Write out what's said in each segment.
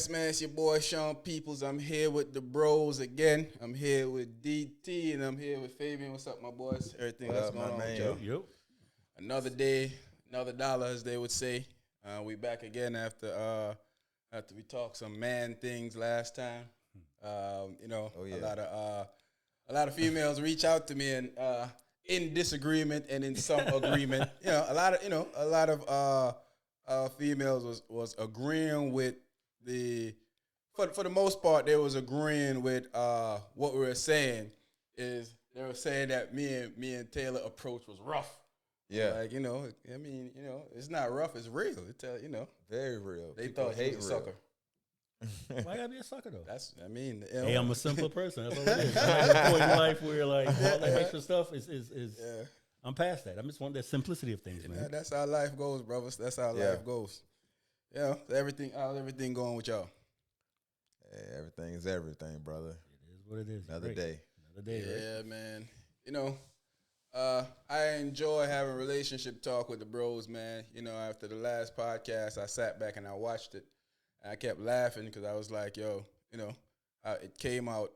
Yes, man, it's your boy Sean Peoples. I'm here with the bros again. I'm here with DT and I'm here with Fabian. What's up, my boys? Everything that's going on with y'all? Yep. Another day, another dollar, as they would say. We back again after we talked some man things last time. A lot of females reach out to me and in disagreement and in some agreement. A lot of females was agreeing with for the most part, they was agreeing with what we were saying. Is they were saying that me and Taylor approach was rough. Yeah, it's not rough. It's real. very real. They People thought he was a real. sucker. Why gotta be a sucker though? Hey, I'm a simple person. That's all it is. I'm at a point in life where like all that extra stuff is I'm past that. I just want that simplicity of things, man. That's how life goes, brothers. That's how life goes. How's everything going with y'all? Hey, everything is everything, brother. It is what it is. Another day. Yeah, right? man. I enjoy having relationship talk with the bros, man. After the last podcast, I sat back and I watched it. And I kept laughing because I was like, it came out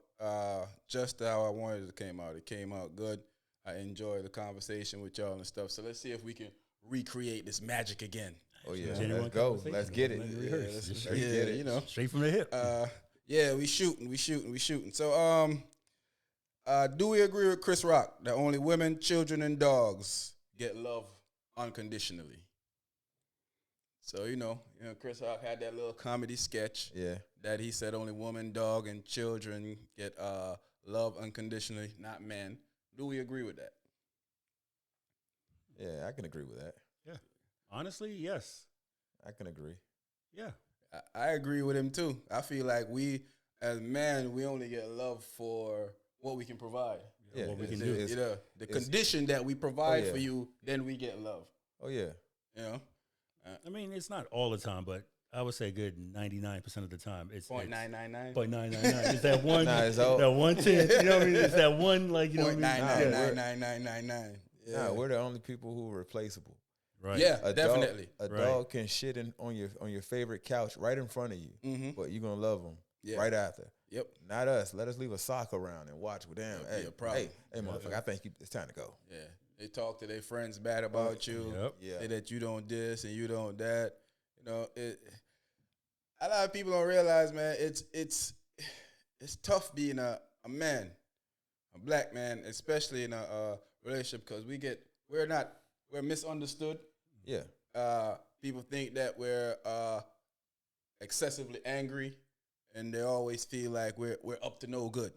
just how I wanted it to come out. It came out good. I enjoy the conversation with y'all and stuff. So let's see if we can recreate this magic again. Oh yeah, Genuine let's go. Let's get it. Let's get it. Straight from the hip. We shooting. So, do we agree with Chris Rock that only women, children, and dogs get love unconditionally? So, Chris Rock had that little comedy sketch that he said only woman, dog, and children get love unconditionally, not men. Do we agree with that? Yeah, I can agree with that. Yeah. Honestly, yes. I can agree. Yeah. I agree with him, too. I feel like we, as men, we only get love for what we can provide. Yeah, what we can do. The condition that we provide for you, then we get love. Oh, yeah. I mean, it's not all the time, but I would say a good 99% of the time. It's 0.999. 0.999. It's that one. Nah, it's that 1/10. You know what I mean? It's that one, like, you know what I mean? 0.99999. Nah, we're the only people who are replaceable. Right. Yeah, definitely. A dog can shit on your favorite couch right in front of you, but you're gonna love them right after. Yep. Not us. Let us leave a sock around and watch with them. Hey, motherfucker, I think it's time to go. Yeah. They talk to their friends bad about you. Yep. Yeah. Say that you don't this and you don't that. A lot of people don't realize, man, it's tough being a man, a black man, especially in a relationship, because we're misunderstood. Yeah. People think that we're excessively angry, and they always feel like we're up to no good.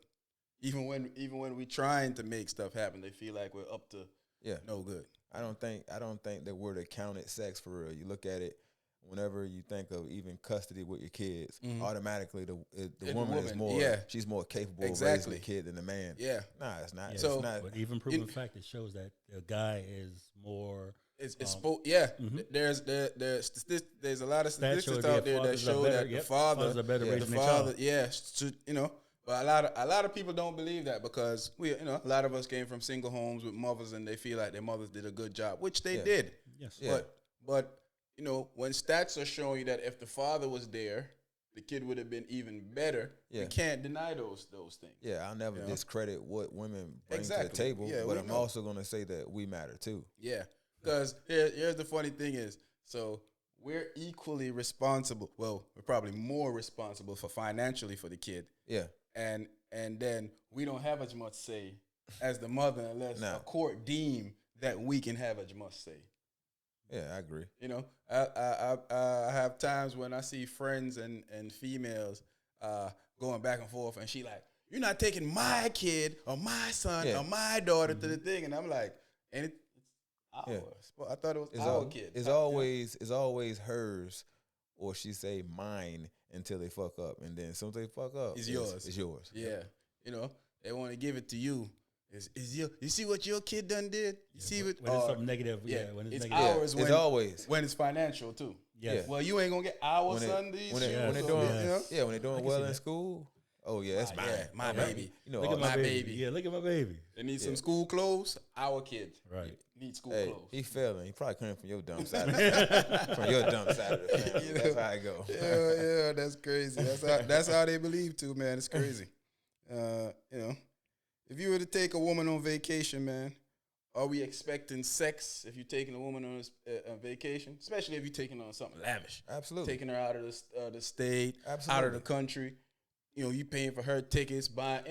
Even when we're trying to make stuff happen, they feel like we're up to no good. I don't think that we're the counted sex for real. You look at it, whenever you think of even custody with your kids, automatically the woman is more she's more capable of raising a kid than the man. Yeah. Nah, it's not. Yeah. It's not. But even proven fact, it shows that the guy is more. There's a lot of statistics out there that show that the father, but a lot of people don't believe that, because a lot of us came from single homes with mothers, and they feel like their mothers did a good job, which they did. Yes. Yeah. But when stats are showing you that if the father was there, the kid would have been even better. You can't deny those things. Yeah, I'll never discredit what women bring to Exactly. the table, Yeah, but we I'm know. also going to say that we matter too. Yeah, because here's the funny thing is, so we're equally responsible. Well, we're probably more responsible financially for the kid. Yeah. And then we don't have as much say as the mother unless a court deem that we can have as much say. Yeah, I agree. I have times when I see friends and females going back and forth, and she like, you're not taking my kid or my son or my daughter to the thing, and I'm like, and it's ours. I thought it was our kid. It's always hers, or she say mine until they fuck up, and then as soon as they fuck up, it's yours. It's yours. Yeah, they want to give it to you. You see what your kid done did? You see what when it's something negative. When it's negative. Ours. It's always when it's financial too. Yes. Well, you ain't gonna get our son these shoes. When they're doing well in school, Oh yeah, that's mine. Yeah, my baby. You know, look at my baby. Yeah, look at my baby. They need some school clothes. Our kid, right? Need school clothes. He failing. He probably coming from your dumb side. From your dumb side of the family. That's how it go. Yeah, that's crazy. That's how they believe too, man. It's crazy. If you were to take a woman on vacation, man, are we expecting sex if you're taking a woman on a vacation? Especially if you're taking her on something lavish. Absolutely. Taking her out of the state, Absolutely. out of the country. You paying for her tickets, buying,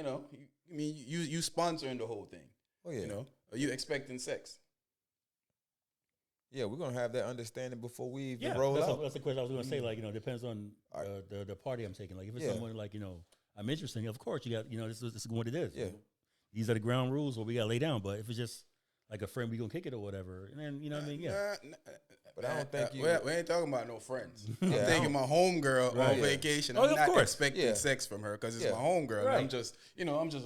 you sponsoring the whole thing. Oh, yeah. Are you expecting sex? Yeah, we're going to have that understanding before we even roll out. That's the question I was going to say. Like, depends on the party I'm taking. Like, if it's someone like, I'm interested in, of course, you got, this is what it is. Yeah. These are the ground rules what we got to lay down. But if it's just like a friend, we going to kick it or whatever. And then, you know what I mean? Yeah. But I don't think we ain't talking about no friends. I'm taking my homegirl on vacation. I'm not expecting sex from her because it's my homegirl. Right. I'm just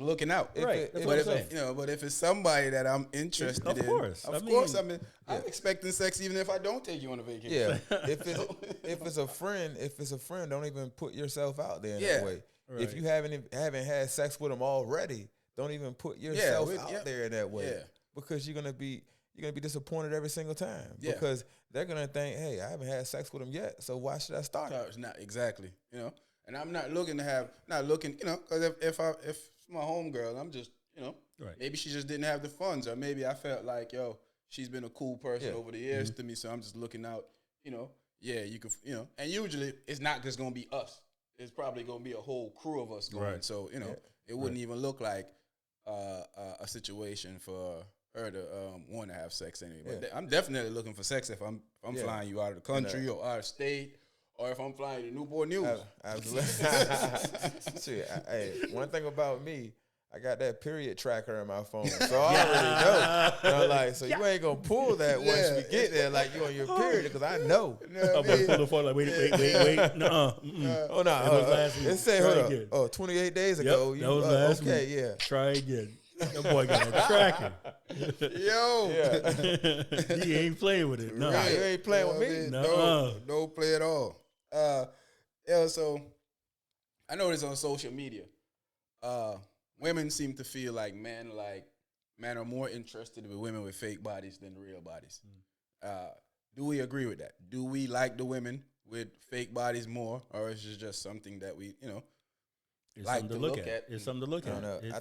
looking out. Right. But if it's somebody that I'm interested in, of course I'm expecting sex even if I don't take you on a vacation. Yeah. if it's a friend, don't even put yourself out there in that way. Right. If you haven't had sex with them already, don't even put yourself out there in that way. Yeah. Because you're gonna be disappointed every single time. Yeah. Because they're gonna think, hey, I haven't had sex with them yet, so why should I start? Not exactly, And I'm not looking because if my homegirl, I'm just, maybe she just didn't have the funds, or maybe I felt like, she's been a cool person over the years to me, so I'm just looking out, you could, and usually it's not just gonna be us. It's probably gonna be a whole crew of us going. Right. So it wouldn't even look like a situation for her to want to have sex anyway. But I'm definitely looking for sex if I'm flying you out of the country or out of state, or if I'm flying you to Newport News. Absolutely. One thing about me, I got that period tracker in my phone, so I already know. So you ain't gonna pull that once we get there, like you on your period, because I know. I'm gonna pull the phone like, wait, no. Oh no, it said 28 days ago. That was last week. Okay, yeah. Try again. That boy got a tracker. Yo. He ain't playing with it. No. Nah, you ain't playing with me. No, don't play at all. So I noticed on social media, women seem to feel like men are more interested in women with fake bodies than real bodies. Do we agree with that? Do we like the women with fake bodies more, or is it just something that we, it's like something to look at? It's something to look at. I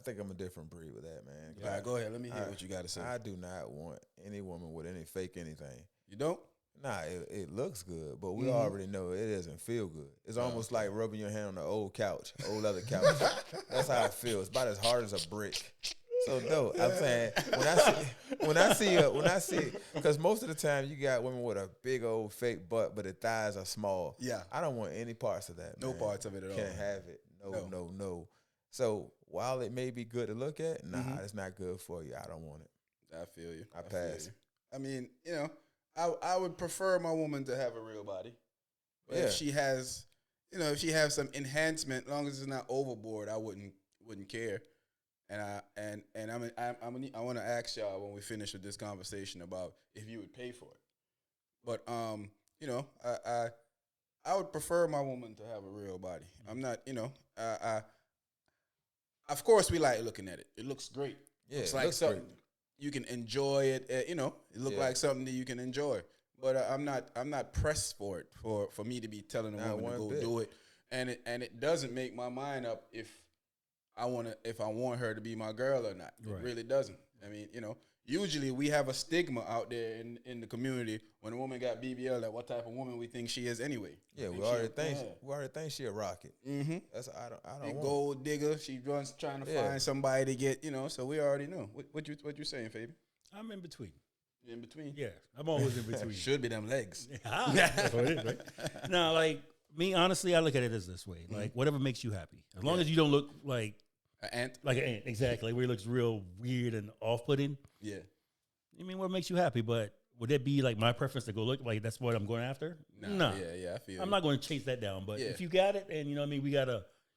think I'm a different breed with that, man. All right, go ahead. Let me hear what you got to say. I do not want any woman with any fake anything. You don't? Nah, it looks good, but we already know it doesn't feel good. It's almost like rubbing your hand on an old couch, old leather couch. That's how it feels. It's about as hard as a brick. So no, I'm saying when I see, because most of the time you got women with a big old fake butt, but the thighs are small. Yeah, I don't want any parts of that. No parts of it at all. Can't have it. No. So while it may be good to look at, it's not good for you. I don't want it. I feel you. I pass. I mean, I would prefer my woman to have a real body. But if she has, if she has some enhancement, as long as it's not overboard, I wouldn't care. And I want to ask y'all when we finish with this conversation about if you would pay for it. But I would prefer my woman to have a real body. I'm not, of course we like looking at it. It looks great. Yeah, it's like something great. You can enjoy it. It look like something that you can enjoy. But I'm not pressed for it for me to be telling a woman to go do it. And it doesn't make my mind up if I want her to be my girl or not. It really doesn't. I mean, usually we have a stigma out there in the community when a woman got BBL, like what type of woman we think she is anyway. Yeah, we already think she a rocket. Mm-hmm. That's I don't want gold digger. She runs trying to find somebody to get, so we already know. What you saying, Fabian? I'm in between. You're in between? Yeah, I'm always in between. Should be them legs. That's what it is, right? No, like me, honestly, I look at it as this way. Like whatever makes you happy. As long as you don't look like an ant. Like an ant, exactly. Where it looks real weird and off-putting. Yeah. I mean, what makes you happy? But would it be like my preference to go look like that's what I'm going after? No. Yeah, I feel I'm not going to chase that down. But if you got it, and we got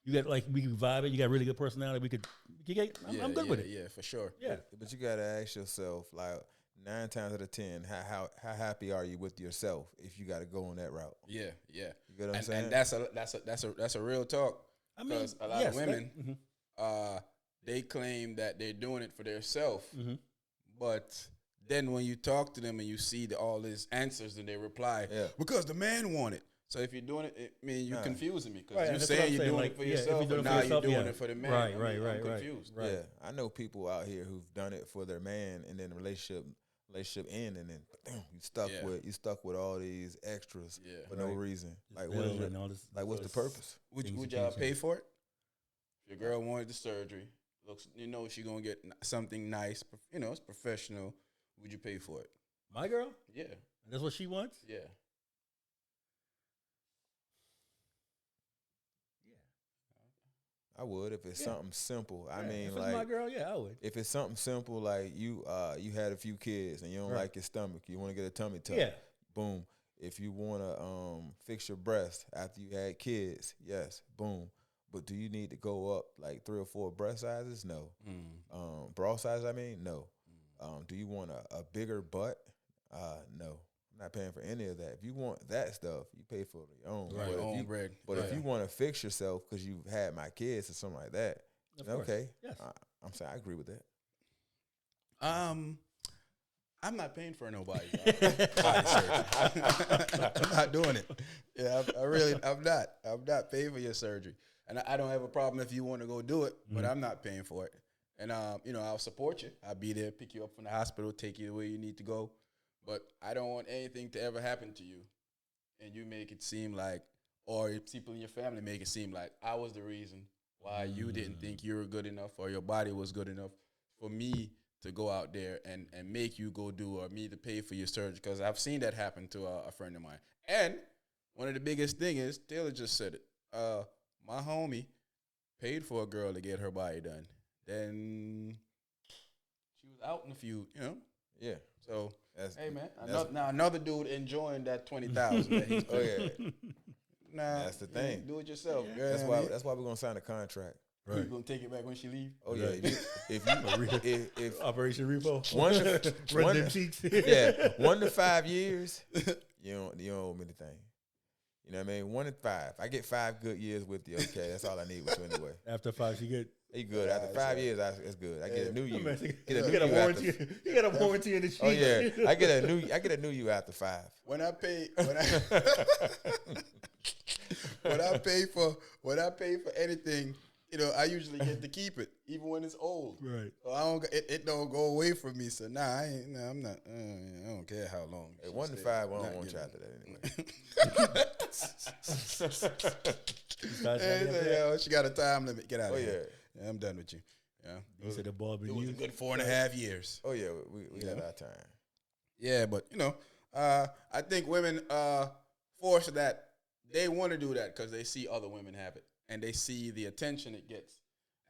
we can vibe it. You got really good personality. I'm good with it. Yeah, for sure. Yeah. But you got to ask yourself, like 9 times out of 10, how happy are you with yourself if you got to go on that route? Yeah. You get what I'm saying? And that's a real talk. I mean, because a lot of women, they claim that they're doing it for themselves, but then when you talk to them and you see all these answers, then they reply, because the man want it. So if you're doing it, I mean, you're confusing me because you're saying you're doing it for yourself, but now you're doing it for the man. Right, I'm confused. Right. Yeah, I know people out here who've done it for their man, and then the relationship end, and then you stuck with all these extras for no reason. Like what's the purpose? Would y'all pay for it? If your girl wanted the surgery, looks, she's gonna get something nice, it's professional. Would you pay for it? My girl? Yeah. That's what she wants? Yeah. I would if it's something simple. I mean, if like it's my girl, I would. If it's something simple, like you had a few kids and you don't like your stomach, you want to get a tummy tuck. Yeah. Boom. If you want to fix your breast after you had kids, yes. Boom. But do you need to go up like 3 or 4 breast sizes? No. Bra size, I mean, no. Do you want a bigger butt? No. I'm not paying for any of that. If you want that stuff, you pay for your own. Own bread. But if you want to fix yourself because you've had my kids or something like that, okay. Yes. I'm saying I agree with that. I'm not paying for nobody's body surgery. I'm not doing it. Yeah, I'm not. I'm not paying for your surgery. And I don't have a problem if you want to go do it, but I'm not paying for it. And, I'll support you. I'll be there, pick you up from the hospital, take you where you need to go. But I don't want anything to ever happen to you and you make it seem like, or people in your family make it seem like I was the reason why you didn't think you were good enough or your body was good enough for me to go out there and make you go do or me to pay for your surgery. Because I've seen that happen to a friend of mine. And one of the biggest thing is, Taylor just said it, my homie paid for a girl to get her body done. Then she was out in a few, Yeah. So, hey, man, another dude enjoying that $20,000. Oh, yeah. Nah, that's the thing. Do it yourself. Yeah. That's why we're going to sign a contract. Right. You're going to take it back when she leave? Oh, yeah. If Operation Repo. 1 to 5 years, you don't owe me anything. You know what I mean? 1 to 5. I get 5 good years with you. Okay, that's all I need with you anyway. After 5, she good. You good. After 5 years, it's good. I get a new you. You got a warranty. You got a warranty in the sheet. Oh yeah, I get a new you after 5. When I pay for anything, I usually get to keep it, even when it's old. Right. So it don't go away from me. So I'm not. I don't care how long. Hey, 1 to 5, I don't want you after that anyway. She got a time limit. Get out of here. Yeah. Yeah, I'm done with you. Yeah. You said the ball been used. It was a good 4.5 years. Oh yeah, we got our time. Yeah, but I think women force that. They want to do that because they see other women have it and they see the attention it gets,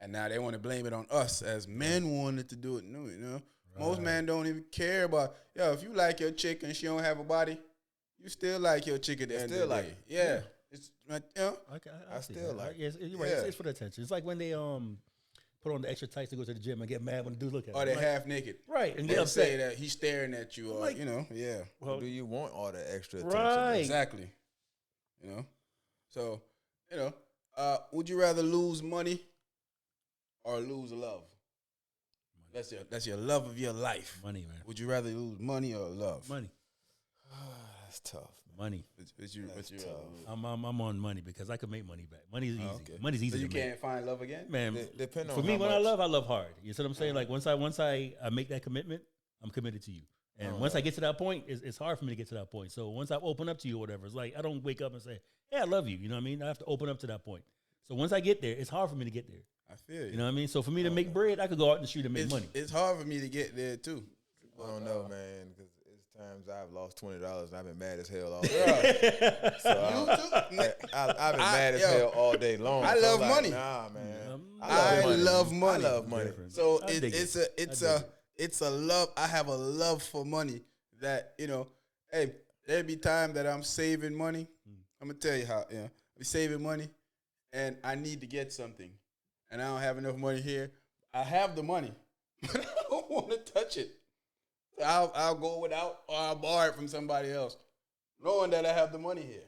and now they want to blame it on us as men wanted to do it. No, Right. Most men don't even care about. If you like your chick and she don't have a body, you still like your chick at the end of the day. Yeah. It's I still like. Yes, you're right. It's for the attention. It's like when they put on the extra tights to go to the gym and get mad when the dude look at. Or they half naked, right? And they get say that he's staring at you, or yeah. Well, do you want all the extra attention? Right, exactly. So would you rather lose money or lose love? That's your love of your life. Money, man. Would you rather lose money or love? Money. That's tough. Money. It's tough. I'm on money because I can make money back. Money's easy. Okay. Money's easy. So you to can't make. find love again, man. Depending on for me, how when much. I love hard. You see what I'm saying? Like once I make that commitment, I'm committed to you. And once I get to that point, it's hard for me to get to that point. So once I open up to you or whatever, it's like I don't wake up and say, "Hey, I love you." You know what I mean? I have to open up to that point. So once I get there, it's hard for me to get there. I feel you. You know what I mean? So for me to make bread, I could go out in the street and make money. It's hard for me to get there too. I don't know, man, because it's times I've lost $20 and I've been mad as hell all day. So I've been mad as hell all day long. I love money. Nah, man. I love money. I love money. So it's a love. I have a love for money that, hey, there'd be time that I'm saving money. I'm going to tell you how, I'm saving money and I need to get something and I don't have enough money here. I have the money, but I don't want to touch it. I'll go without or I'll borrow it from somebody else, knowing that I have the money here.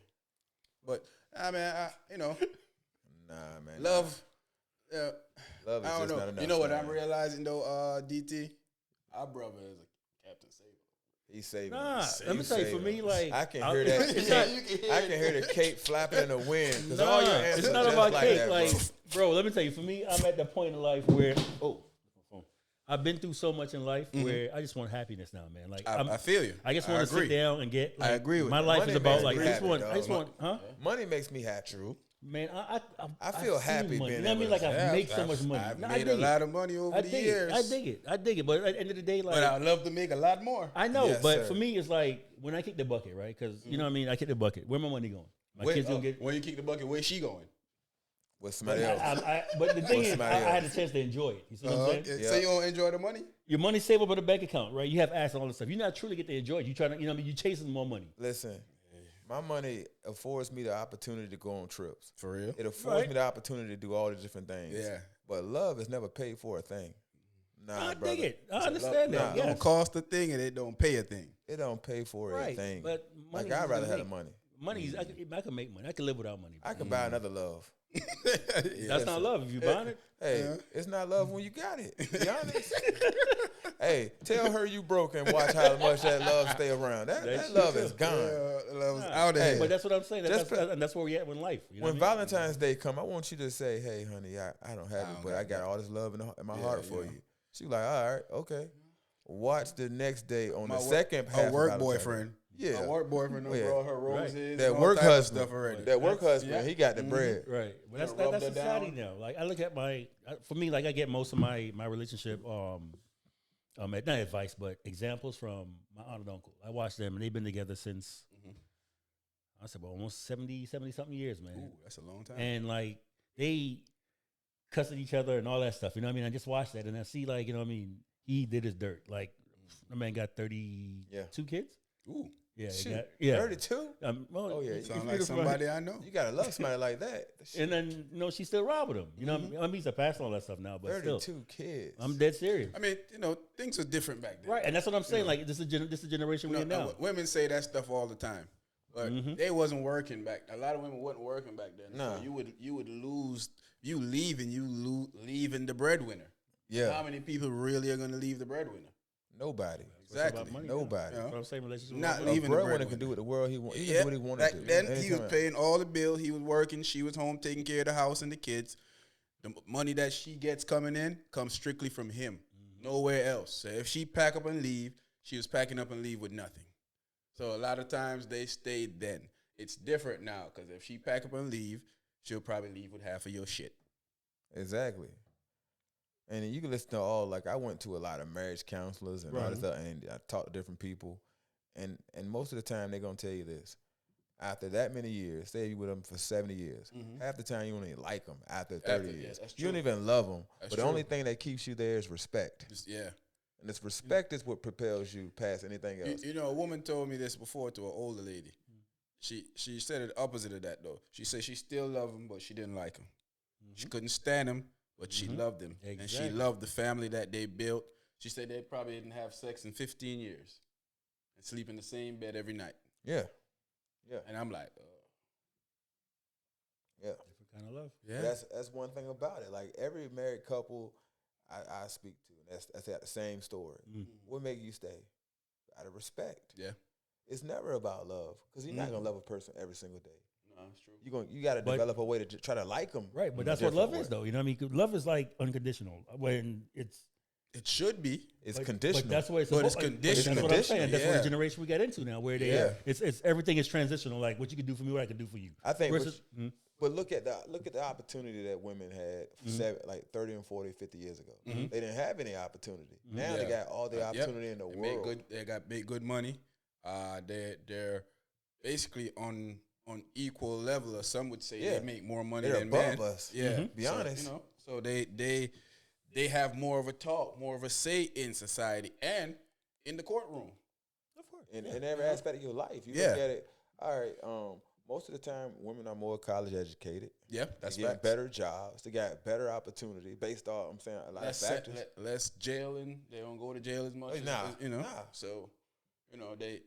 But, Nah, man. Love. Love is I don't just know. not enough. You know what man. I'm realizing though, DT? Our brother is a Captain Saber. He's saving. Nah, let me tell you, for me, like I can hear that. I can hear the cape flapping in the wind. Nah, all your answers it's not are about just cake. that, Like, bro. let me tell you, for me, I'm at the point in life where I've been through so much in life where I just want happiness now, man. Like, I feel you. I just want to sit down and get. Like, I agree with my you. life Money is about makes like me I just happy, want. dog. I just want, huh? Money makes me happy. True. Man, I feel see happy money. being You know what I mean? able Like to- I make so much money. I've No, I made dig a lot of money over I the dig years. it. I dig it. But at the end of the day, like But I love to make a lot more. I know, Yes, but sir. for me, it's like when I kick the bucket, right? Because you know what I mean. I kick the bucket. Where my money going? My kids gonna get. When you kick the bucket, where's she going? With somebody else. But the thing With is, somebody I had a else. chance to enjoy it. You see what I'm saying? Okay. Yeah. So you don't enjoy the money? Your money's saved up in a bank account, right? You have assets and all this stuff. You're not truly get to enjoy it. You trying to, you know what I mean? You chasing more money. Listen, my money affords me the opportunity to go on trips. For real? It affords me the opportunity to do all the different things. Yeah. But love is never paid for a thing. Nah, I brother. dig it. I understand that. It Yes. don't cost a thing and it don't pay a thing. It don't pay for a Right. thing. But money I'd is rather have the make. money. Money, I can make money. I can live without money. I can buy another love. That's not love if you buying it. Hey, it's not love when you got it. Be honest. Hey, tell her you broke and watch how much that love stay around. That love is gone. Love's out of here. But that's what I'm saying. Just That's where we at in life. You know When what I mean? Valentine's Day come, I want you to say, "Hey, honey, I don't have it, but I got all this love in my heart for you." She like, "All right, okay." Watch the next day on the second half. Her work of Valentine's boyfriend. Day. Yeah, Her work boyfriend done brought her roses. that and work all type of husband. stuff already. That work husband, he got the bread. Right. But You know, that's rubbed her society down. now. Like I look at for me, like I get most of my relationship not advice, but examples from my aunt and uncle. I watch them and they've been together since I said, well, almost 70 something years, man. Ooh, that's a long time. And like they cuss at each other and all that stuff. You know what I mean? I just watched that and I see like, you know what I mean, he did his dirt. Like the man got 32 kids. Ooh. Yeah, Shoot, yeah. 32? Well, Oh, yeah. if Sound you like look from- somebody I know. You gotta love somebody like that. And then, you know, she still robbing him. You know what I mean? I mean, he's a pastor and all that stuff now, but 32 still. kids. I'm dead serious. I mean, you know, things are different back then. Right, and that's what I'm saying. Like, this is the generation we're in now. Women say that stuff all the time, but they wasn't working back. A lot of women wasn't working back then. No. So you would lose. You leaving the breadwinner. Yeah. How many people really are going to leave the breadwinner? Nobody. Exactly. About money, Nobody. yeah. That's what I'm saying. Relationship. Not with A leaving the breadwinner breadwinner. can do what the world he wants. He Yeah, can do what he want back to do. then he was Anytime. paying all the bills. He was working. She was home taking care of the house and the kids. The money that she gets coming in comes strictly from him, nowhere else. So if she pack up and leave, she was packing up and leave with nothing. So a lot of times they stayed then. It's different now because if she pack up and leave, she'll probably leave with half of your shit. Exactly. And you can listen to I went to a lot of marriage counselors and all this stuff, and I talked to different people. And most of the time, they're going to tell you this. After that many years, say you with them for 70 years, half the time you don't even like them after 30 years. that's You don't true. even love them. That's But the true. only thing that keeps you there is respect. Yeah. And this respect is what propels you past anything else. You know, a woman told me this before to an older lady. She said the opposite of that, though. She said she still loved him, but she didn't like him. She couldn't stand him, but she loved him. And Exactly. she loved the family that they built. She said they probably didn't have sex in 15 years and sleep in the same bed every night. Yeah. Yeah. And I'm like, Yeah. Different kind of love. yeah. That's one thing about it. Like every married couple I speak to, and that's got the same story. What make you stay? Out of respect. Yeah. It's never about love because you're not gonna love a person every single day. No, it's true. You got to develop a way to try to like them. Right, but that's what love is, though. You know what I mean? 'Cause love is like unconditional. When it's It should be. It's but conditional. that's what it's But it's supposed- conditional. That's what I'm saying. That's what Yeah. the generation we got into now, where they Yeah. it's everything is transitional. Like what you can do for me, what I can do for you. I think, Versus, but look at the opportunity that women had like 30 and 40, 50 years ago. They didn't have any opportunity. Now they Yeah. got all the opportunity in the They world. made good money. They're basically on equal level, or some would say Yeah. they make more money They're than above men. us. Yeah, Be so, honest. You know, so they have more of a talk, more of a say in society and in the courtroom. In every aspect of your life. You Yeah. look at it. All right. Most of the time, women are more college educated. Yeah, that's They get facts. better jobs. They got better opportunity based off. I'm saying a lot of factors. Less jailing. They don't go to jail as much. Nah, you know. nah. So, you know, they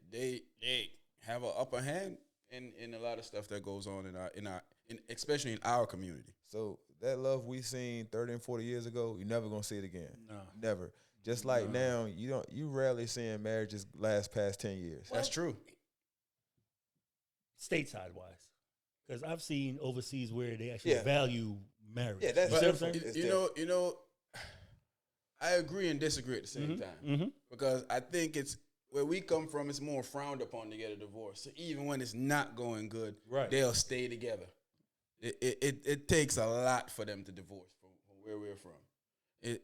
have an upper hand in a lot of stuff that goes on in especially in our community. So that love we seen 30 and 40 years ago, you're never gonna see it again. No. Never. Just like now, you rarely seeing marriages last past 10 years. That's true. Stateside wise. Because I've seen overseas where they actually value marriage. Yeah, that's you know, I agree and disagree at the same time. Because I think it's where we come from, it's more frowned upon to get a divorce. So even when it's not going good, they'll stay together. It takes a lot for them to divorce from where we're from.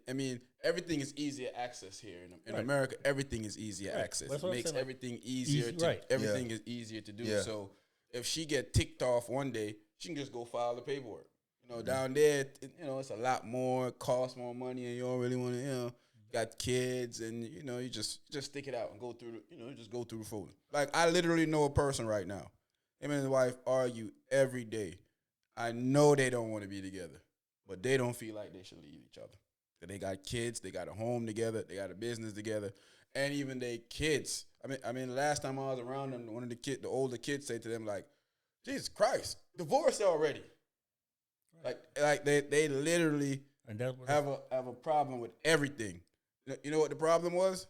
I mean, everything is easier access here in America. Everything is easier access. It makes everything easier. Everything is easier to do. Yeah. So if she get ticked off one day, she can just go file the paperwork. You know, down there, it's a lot more, costs more money, and you don't really want to, got kids, and you just stick it out and go through. Just go through the folder. Like I literally know a person right now. Him and his wife argue every day. I know they don't want to be together, but they don't feel like they should leave each other. They got kids, they got a home together, they got a business together, and even their kids. I mean, last time I was around them, one of the older kids said to them like, "Jesus Christ, divorce already." Like they literally have a problem with everything. You know what the problem was?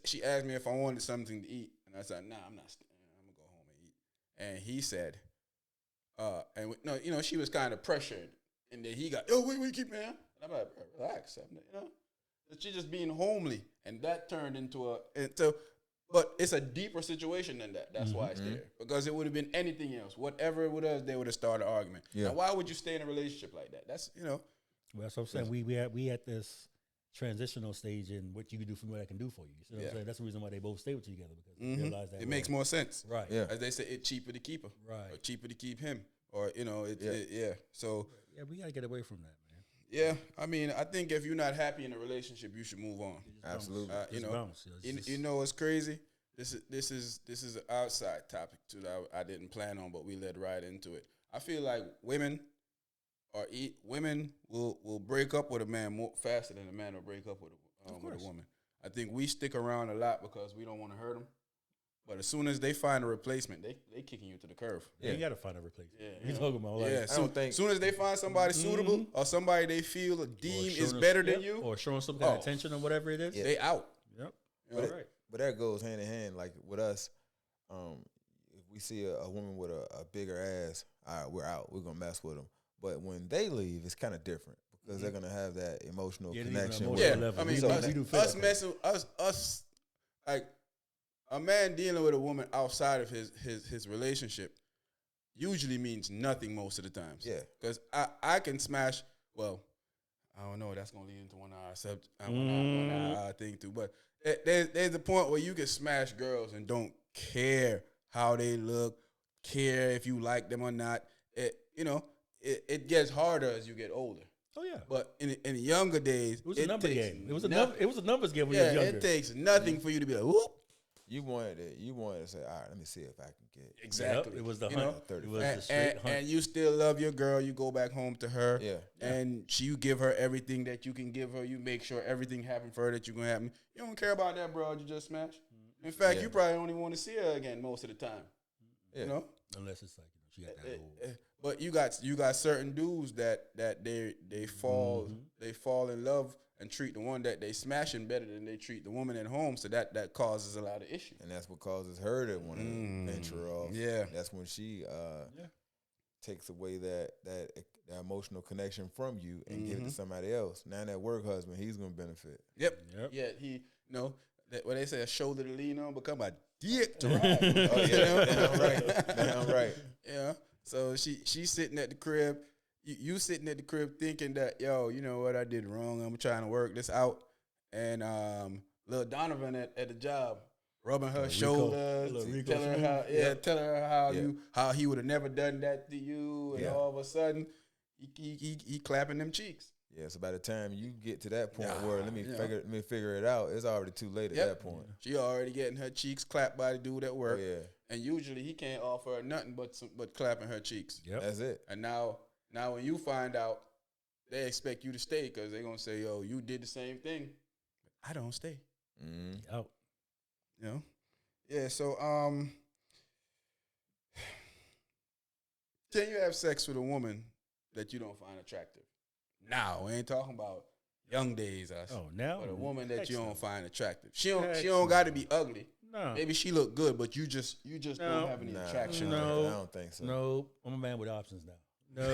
She asked me if I wanted something to eat, and I said, "Nah, I'm not. I'm gonna go home and eat." And he said, she was kind of pressured, and then he got, "Oh, wait, keep man." And I'm like, "Relax, She's just being homely, and that turned into but it's a deeper situation than that. That's why it's there. Because it would have been anything else. Whatever it was, they would have started an argument. Yeah. Now, why would you stay in a relationship like that? That's, Well, that's what I'm saying. We at this transitional stage in what you can do for me, what I can do for you. You see what I'm saying? That's the reason why they both stay with you together, because they realize that. It makes more sense. Right. Yeah. As they say, it's cheaper to keep her. Right. Or cheaper to keep him. Or, So. Yeah, we got to get away from that, man. Yeah, I mean, I think if you're not happy in a relationship, you should move on. Absolutely. It's crazy. This is an outside topic too that I didn't plan on, but we led right into it. I feel like women will break up with a man more faster than a man will break up with a woman. I think we stick around a lot because we don't want to hurt them. But as soon as they find a replacement, they kicking you to the curb. Yeah, you got to find a replacement. Yeah, you talking about like, as soon as they find somebody suitable or somebody they feel or deem is better than you, or showing some kind of attention or whatever it is, they out. Yep. But that goes hand in hand. Like with us, if we see a woman with a bigger ass, all right, we're out. We're gonna mess with them. But when they leave, it's kind of different because they're gonna have that emotional connection. I mean, us messing us like. A man dealing with a woman outside of his relationship usually means nothing most of the times. Yeah. Because I can smash, well, I don't know, that's going to lead into 1 hour subject, 1 hour thing too. But there's a point where you can smash girls and don't care how they look, care if you like them or not. It gets harder as you get older. Oh yeah. But in the younger days, it was a number game. It was a numbers game when you were younger. It takes nothing for you to be like, whoop. You wanted to say, all right, let me see if I can get exactly. Yep, it was the hunt. It was the straight hunt. And you still love your girl. You go back home to her. Yeah. And you give her everything that you can give her. You make sure everything happens for her that you're gonna happen. You don't care about that, bro. You just smash. In fact, you probably don't even want to see her again most of the time. Yeah. You know, unless it's like she got that old. But you got certain dudes that they fall in love and treat the one that they smashing better than they treat the woman at home. So that causes a lot of issues. And that's what causes her to want to venture off. Yeah. That's when she takes away that emotional connection from you and give it to somebody else. Now that work husband, he's going to benefit. Yep. Yeah, he, what they say, a shoulder to lean on, become a dick to ride. Damn right. Yeah. So she's sitting at the crib. You sitting at the crib thinking that, yo, you know what, I did wrong. I'm trying to work this out. And little Donovan at the job rubbing her shoulders, telling her how he would have never done that to you, and all of a sudden he clapping them cheeks. Yeah, so by the time you get to that point where let me figure it out, it's already too late at that point. She already getting her cheeks clapped by the dude at work. Oh, yeah. And usually he can't offer her nothing but clapping her cheeks. Yep. That's it. And now when you find out, they expect you to stay because they're going to say, yo, you did the same thing. I don't stay. Out. You know? Yeah, so can you have sex with a woman that you don't find attractive. Now, we ain't talking about young days, us. Oh, now? But a woman that you don't find attractive. She Heck don't got to be ugly. No. Maybe she look good, but you just don't have any attraction. No, I don't think so. No, I'm a man with options now. No,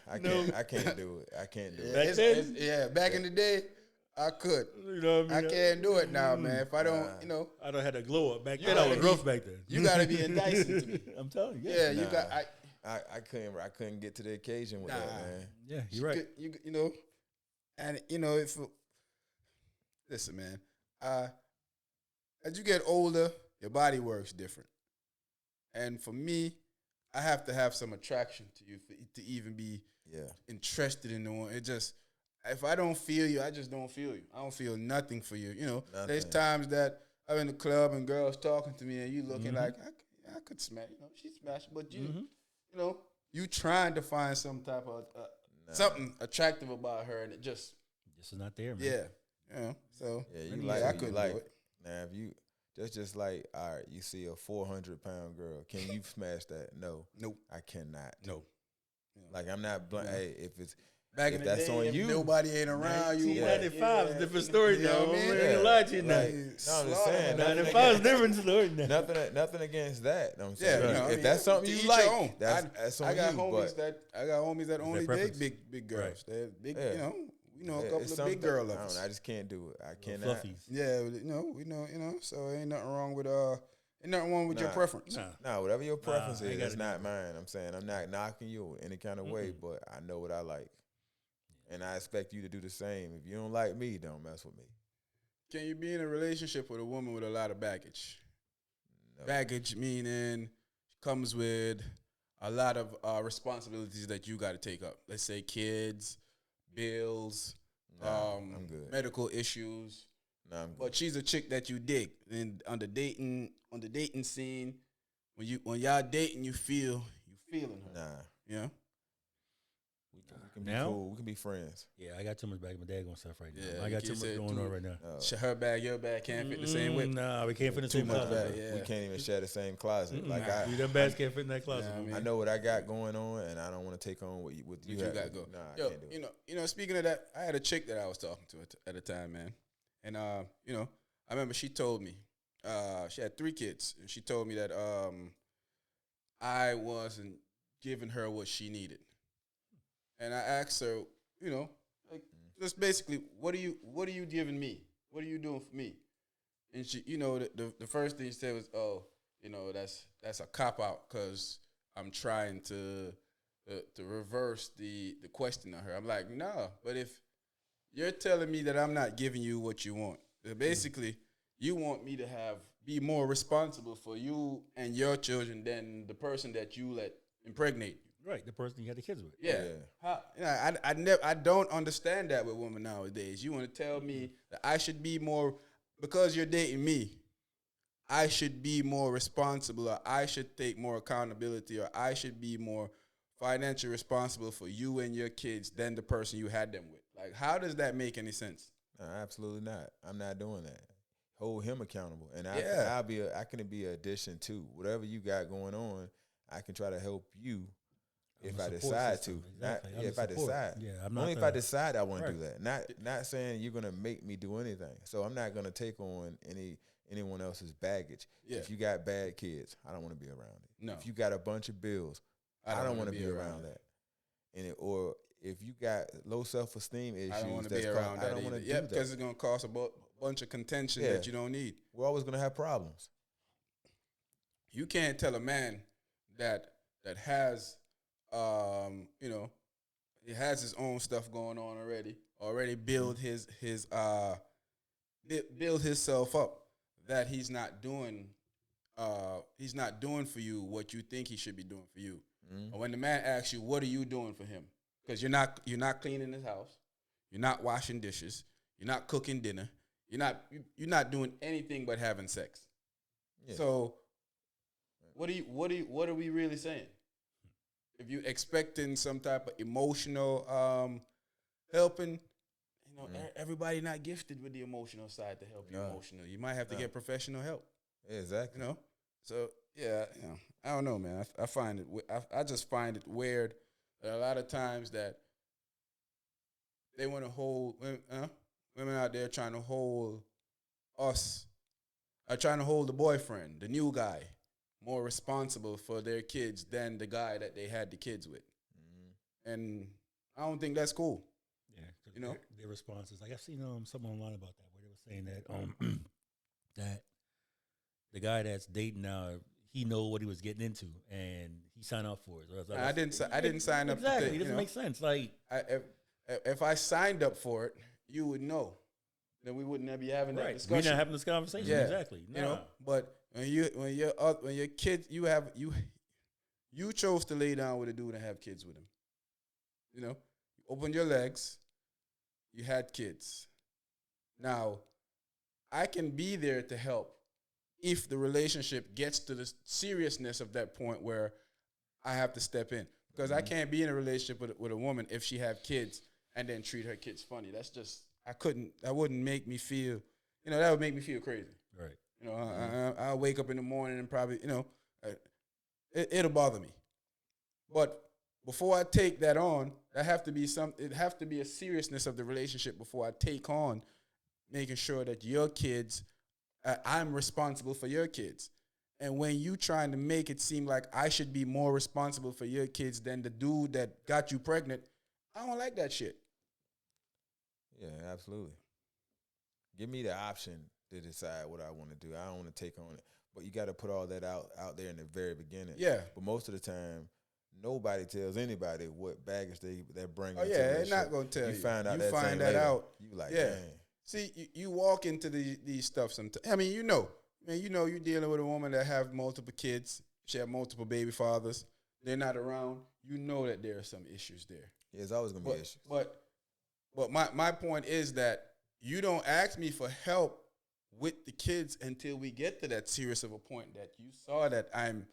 I can't do it. I can't do it. Back in the day, I could. You know what I mean? I can't do it now, man. If I don't, I don't have to glow up back then. I was rough back then. You got to be enticing to me. I'm telling you. Yeah, you got. I couldn't get to the occasion with that, man. Yeah, you're right. If listen, man, as you get older, your body works different. And for me, I have to have some attraction to you to even be interested in the one. It just, if I don't feel you, I just don't feel you. I don't feel nothing for you. There's times that I'm in the club and girls talking to me and you looking like, I could smash, she smashed, but you, you trying to find some type of, something attractive about her and it just is not there, man. Yeah. So I couldn't do it. Now, if you, just like, all right, you see a 400-pound girl. Can you smash that? No. Nope. I cannot. No. Like, I'm not blunt. Hey, if it's back in the that's day, on if you. Nobody ain't around you. 1995 is a different story now. I ain't lie to you now. I'm just saying. 95 is a different story now. Nothing against that. I'm saying. Yeah, if that's something you like, that's on you. I got homies that only date big girls. Right. They're big, we know a couple of big girl lovers. I just can't do it. I cannot. Fluffies. Yeah, we know, so ain't nothing wrong with your preference. Nah, whatever your preference is, it's not mine. I'm saying I'm not knocking you in any kind of way, but I know what I like. And I expect you to do the same. If you don't like me, don't mess with me. Can you be in a relationship with a woman with a lot of baggage? No. Baggage meaning comes with a lot of responsibilities that you got to take up. Let's say kids, bills, I'm good. medical issues. Nah, I'm good. But she's a chick that you dig, and on the dating scene, when y'all dating, you feeling her. Nah. We can be now? cool. We can be friends. Yeah, I got too much bag of my daggone stuff right now. Yeah, I got too much going on right now. Her bag, your bag can't fit the same way. Nah, we can't fit in the same closet. Yeah. We can't even share the same closet. Them bags can't fit in that closet. I know what I got going on, and I don't want to take on what you got go. Nah, I can't do it. Speaking of that, I had a chick that I was talking to at the time, man, and I remember she told me she had 3 kids, and she told me that I wasn't giving her what she needed. And I asked her, just basically, what are you giving me? What are you doing for me? And she, the first thing she said was, that's a cop out because I'm trying to reverse the question of her. I'm like, no, but if you're telling me that I'm not giving you what you want, basically, you want me to be more responsible for you and your children than the person that you let impregnate you. Right, the person you had the kids with. Yeah. I don't understand that with women nowadays. You want to tell me that I should be more, because you're dating me, I should be more responsible, or I should take more accountability, or I should be more financially responsible for you and your kids than the person you had them with. Like, how does that make any sense? No, absolutely not. I'm not doing that. Hold him accountable, and I can be an addition too. Whatever you got going on, I can try to help you. If I decide to, if I decide, only if I decide I want to do that. Not saying you're gonna make me do anything. So I'm not gonna take on anyone else's baggage. Yeah. If you got bad kids, I don't want to be around it. No. If you got a bunch of bills, I don't want to be around that. Or if you got low self-esteem issues, I don't want to be around that. I don't want to do that. Because it's gonna cause a bunch of contention that you don't need. We're always gonna have problems. You can't tell a man that has he has his own stuff going on already build build himself up, that he's not doing for you what you think he should be doing for you. Mm-hmm. When the man asks you, what are you doing for him? Because you're not cleaning his house, you're not washing dishes, you're not cooking dinner, you're not doing anything but having sex. Yeah. So what are we really saying? If you're expecting some type of emotional helping, everybody not gifted with the emotional side to help you emotionally. You might have to get professional help. Yeah, exactly. So Yeah, I don't know, man. I find it. I just find it weird that a lot of times that they want to hold women out there trying to hold us, trying to hold the boyfriend, the new guy, more responsible for their kids than the guy that they had the kids with, and I don't think that's cool. Yeah, you know, their responses. Like I've seen something online about that where they were saying that that the guy that's dating now, he know what he was getting into and he signed up for it. So I didn't sign up. Exactly, it doesn't make sense. Like if I signed up for it, you would know. Then we wouldn't be having that discussion. We're not having this conversation. Yeah. Exactly. Nah. You know, but when your kids, you chose to lay down with a dude and have kids with him. You know, you opened your legs, you had kids. Now, I can be there to help if the relationship gets to the seriousness of that point where I have to step in. Because I can't be in a relationship with a woman if she have kids and then treat her kids funny. That's just, that wouldn't make me feel, that would make me feel crazy. Right. I'll wake up in the morning and probably, it'll bother me. But before I take that on, it have to be a seriousness of the relationship before I take on making sure that your kids, I'm responsible for your kids. And when you trying to make it seem like I should be more responsible for your kids than the dude that got you pregnant, I don't like that shit. Yeah, absolutely. Give me the option to decide what I want to do. I don't want to take on it. But you got to put all that out there in the very beginning. Yeah. But most of the time, nobody tells anybody what baggage they're bringing. Oh, yeah, they're not going to tell you. You find out you find that out. You like, yeah. Dang. See, you walk into these stuff sometimes. I mean, you're dealing with a woman that have multiple kids. She have multiple baby fathers. They're not around. You know that there are some issues there. Yeah, there's always going to be issues. But my point is that you don't ask me for help with the kids until we get to that serious of a point that you saw that I'm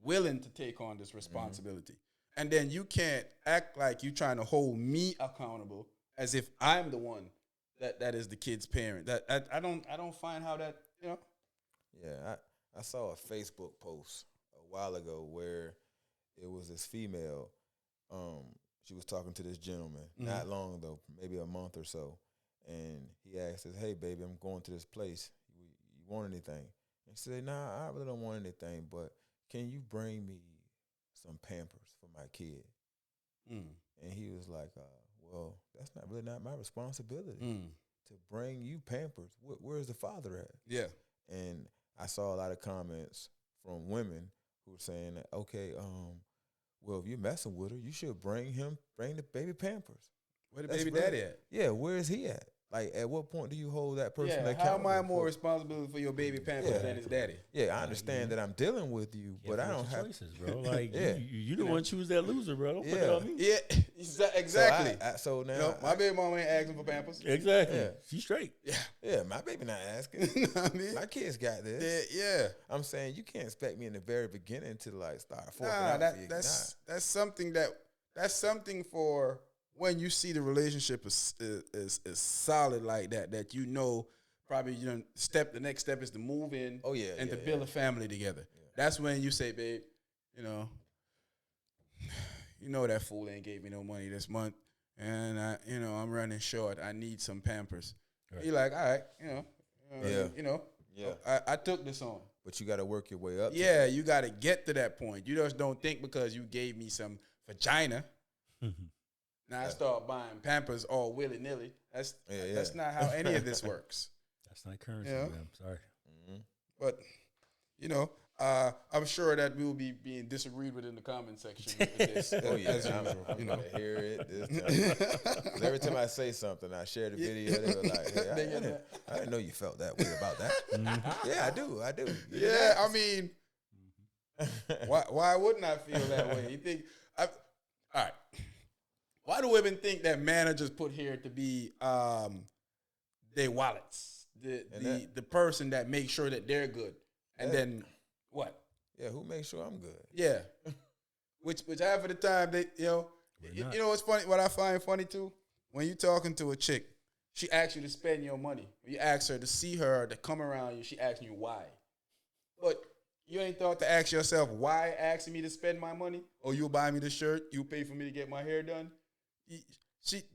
willing to take on this responsibility. Mm-hmm. And then you can't act like you're trying to hold me accountable as if I'm the one that is the kid's parent. That I don't find how that, Yeah, I saw a Facebook post a while ago where it was this female. She was talking to this gentleman, not long though, maybe a month or so, and he asked us, "Hey, baby, I'm going to this place. You want anything?" And she said, "Nah, I really don't want anything, but can you bring me some Pampers for my kid?" And he was like, "Well, that's not my responsibility to bring you Pampers. Where's the father at?" Yeah, and I saw a lot of comments from women who were saying that, okay, well, if you're messing with her, you should bring the baby Pampers. Where the baby daddy at? Yeah, where is he at? Like, at what point do you hold that person accountable? How am I more responsible for your baby Pampers than his daddy? Yeah, I understand that I'm dealing with you, but I don't have choices, bro. Like, you the one choose that loser, bro. Don't put that on me. Yeah, exactly. So now, my baby mama ain't asking for Pampers. Exactly. Yeah. She's straight. Yeah, my baby not asking. You know what I mean? My kids got this. Yeah. I'm saying you can't expect me in the very beginning to like start forking out. That's something for when you see the relationship is solid like that you know probably the next step is to move in and to build a family together. Yeah. That's when you say, babe, that fool ain't gave me no money this month and I'm running short. I need some Pampers. Right. You're like, all right, I took this on. But you got to work your way up. Yeah, you got to get to that point. You just don't think because you gave me some vagina. Now I start buying Pampers all willy-nilly. That's not how any of this works. That's not currency, man. I'm sorry. Mm-hmm. But, I'm sure that we will be being disagreed with in the comment section. As I'm going to hear it this time. Every time I say something, I share the video. They were like, hey, I didn't know you felt that way about that. Mm-hmm. Yeah, I do. Yeah, I mean, why wouldn't I feel that way? You think, all right. Why do women think that managers put here to be their wallets, the person that makes sure that they're good, and then what? Yeah, who makes sure I'm good? Yeah, which half of the time they what's funny? What I find funny too, when you talking to a chick, she asks you to spend your money. You ask her to see her to come around you. She asks you why, but You ain't thought to ask yourself, why asking me to spend my money? Or you buy me the shirt, you pay for me to get my hair done?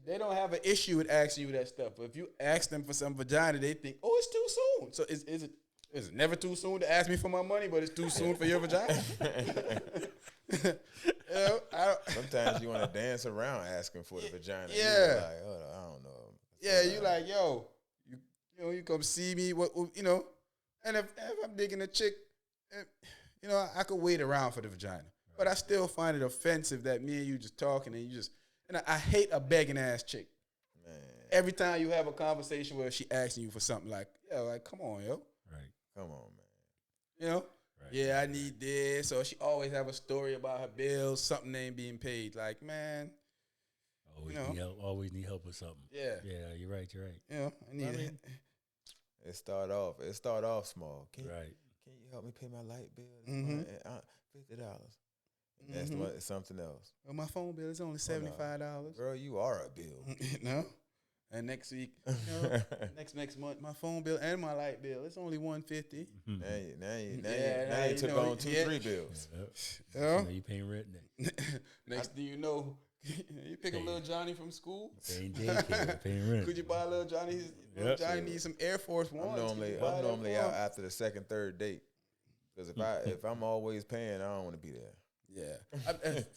They don't have an issue with asking you that stuff. But if you ask them for some vagina, they think, oh, it's too soon. So is it never too soon to ask me for my money, but it's too soon for your vagina? Sometimes you want to dance around asking for the vagina. Yeah. Like, oh, I don't know. Yeah, you like, yo, you come see me, and if I'm digging a chick, I could wait around for the vagina. But I still find it offensive that me and you just talking and I hate a begging ass chick. Man. Every time you have a conversation where she asking you for something like come on, yo. Right. Come on, man. Right. Yeah, I need this. Or she always have a story about her bills, something ain't being paid. Like, man. Always need help with something. Yeah. Yeah, you're right. I need It start off small. Can you help me pay my light bill? Mm-hmm. $50. That's something else. Well, my phone bill is only $75. Girl, you are a bill. No. And next week, next month, my phone bill and my light bill, it's only $150. Now you took on 2-3 bills. Yeah. You paying rent now. Next thing you know, you pick up little Johnny from school. Paying daycare, paying rent. Could you buy little Johnny? Little Johnny needs some Air Force Ones. I'm normally out after the second, third date. Because if I'm always paying, I don't want to be there. Yeah,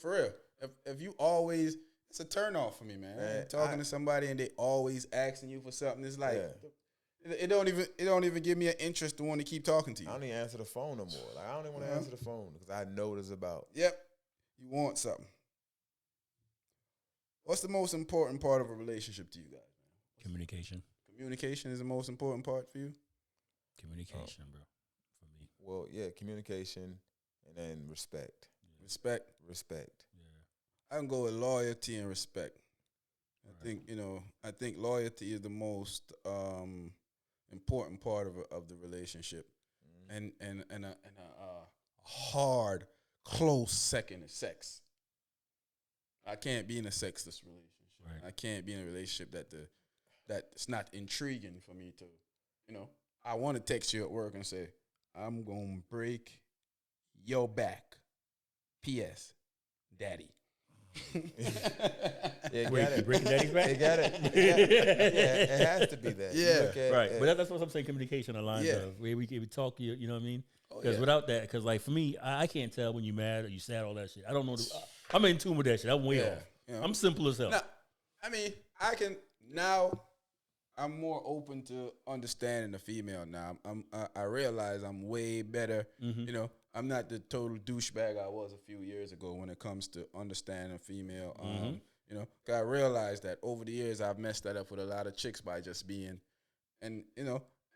for real. If you always, it's a turn off for me, man. Talking to somebody and they always asking you for something, it's like it don't even give me an interest to want to keep talking to you. I don't even answer the phone no more. Like I don't even want to answer the phone because I know what it's about. Yep, you want something. What's the most important part of a relationship to you guys? Communication. Communication is the most important part for you? Communication, bro, for me. Well, yeah, communication and then respect. Yeah. Respect. Yeah. I can go with loyalty and respect. I think loyalty is the most important part of the relationship. Mm-hmm. And a hard, close second is sex. I can't be in a sexless relationship. Right. I can't be in a relationship that's not intriguing for me to, I want to text you at work and say, I'm going to break your back. P.S. Daddy. Yeah, breaking daddy's back? It got it. It has to be that. Yeah. Right. But that's what I'm saying, communication aligns of. Where we talk, you know what I mean? Because without that, because like for me, I can't tell when you're mad or you sad, all that shit. I don't know. I'm in tune with that shit. I'm way off. Yeah. I'm simple as hell. Now, I'm more open to understanding the female now. I realize I'm way better. Mm-hmm. I'm not the total douchebag I was a few years ago when it comes to understanding a female. Mm-hmm. 'Cause I realized that over the years I've messed that up with a lot of chicks by just being, and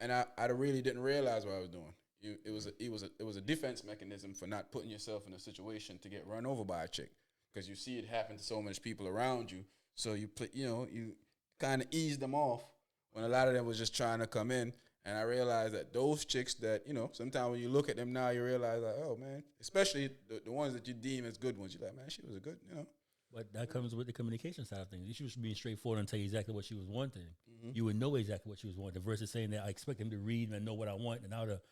I really didn't realize what I was doing. It was a defense mechanism for not putting yourself in a situation to get run over by a chick, because you see it happen to so much people around you. So you kind of ease them off when a lot of them was just trying to come in. And I realized that those chicks that, sometimes when you look at them now, you realize like, oh man, especially the ones that you deem as good ones, you're like, man, she was a good, But that comes with the communication side of things. You should be straightforward and tell you exactly what she was wanting. Mm-hmm. You would know exactly what she was wanting versus saying that I expect him to read and know what I want and how to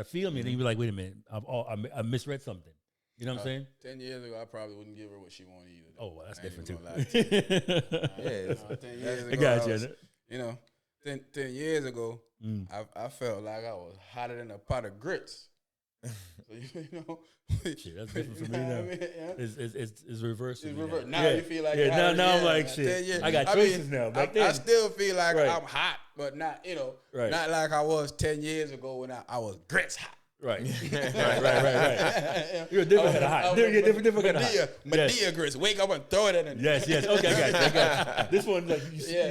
feel me. And then you be like, wait a minute, I misread something. You know what I'm saying? 10 years ago, I probably wouldn't give her what she wanted either. Oh, well, that's different too. 10 years ago, I got you. 10 years ago, I felt like I was hotter than a pot of grits. So, shit, that's different for me now. I mean, it's reverse. It's reverse. Now you feel like now I'm like shit. I got choices now. I still feel like I'm hot, but not not like I was 10 years ago when I was grits hot. Right. You're a different kind of hot. You're different kind of hot. Medea grits. Wake up and throw it in it. Yes. Okay, I got you. This one, like,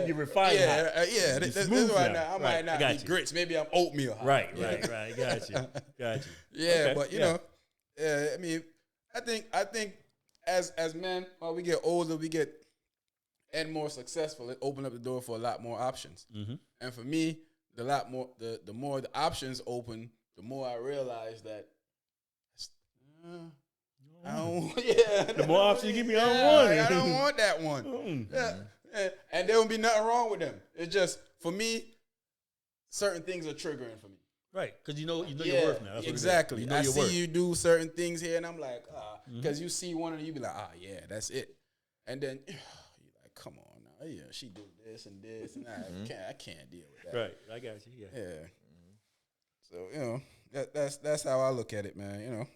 you refine hot. This one now. I might not be grits. Maybe I'm oatmeal hot. Right. Got you. Yeah, okay. But, I think as men, while we get older, and more successful, it opened up the door for a lot more options. Mm-hmm. And for me, the more the options open, the more I realize that I don't. The more options you give me, I don't want it. I don't want that one. And there won't be nothing wrong with them. It's just for me, certain things are triggering for me. Right, because you know your worth now. That's exactly. You know I your see worth. you do certain things here, and I'm like, because you see one of them, you be like, yeah, that's it. And then you're like, come on now, yeah, she do this and this, and I can't deal with that. Right, I got you. Yeah. So that's how I look at it, man.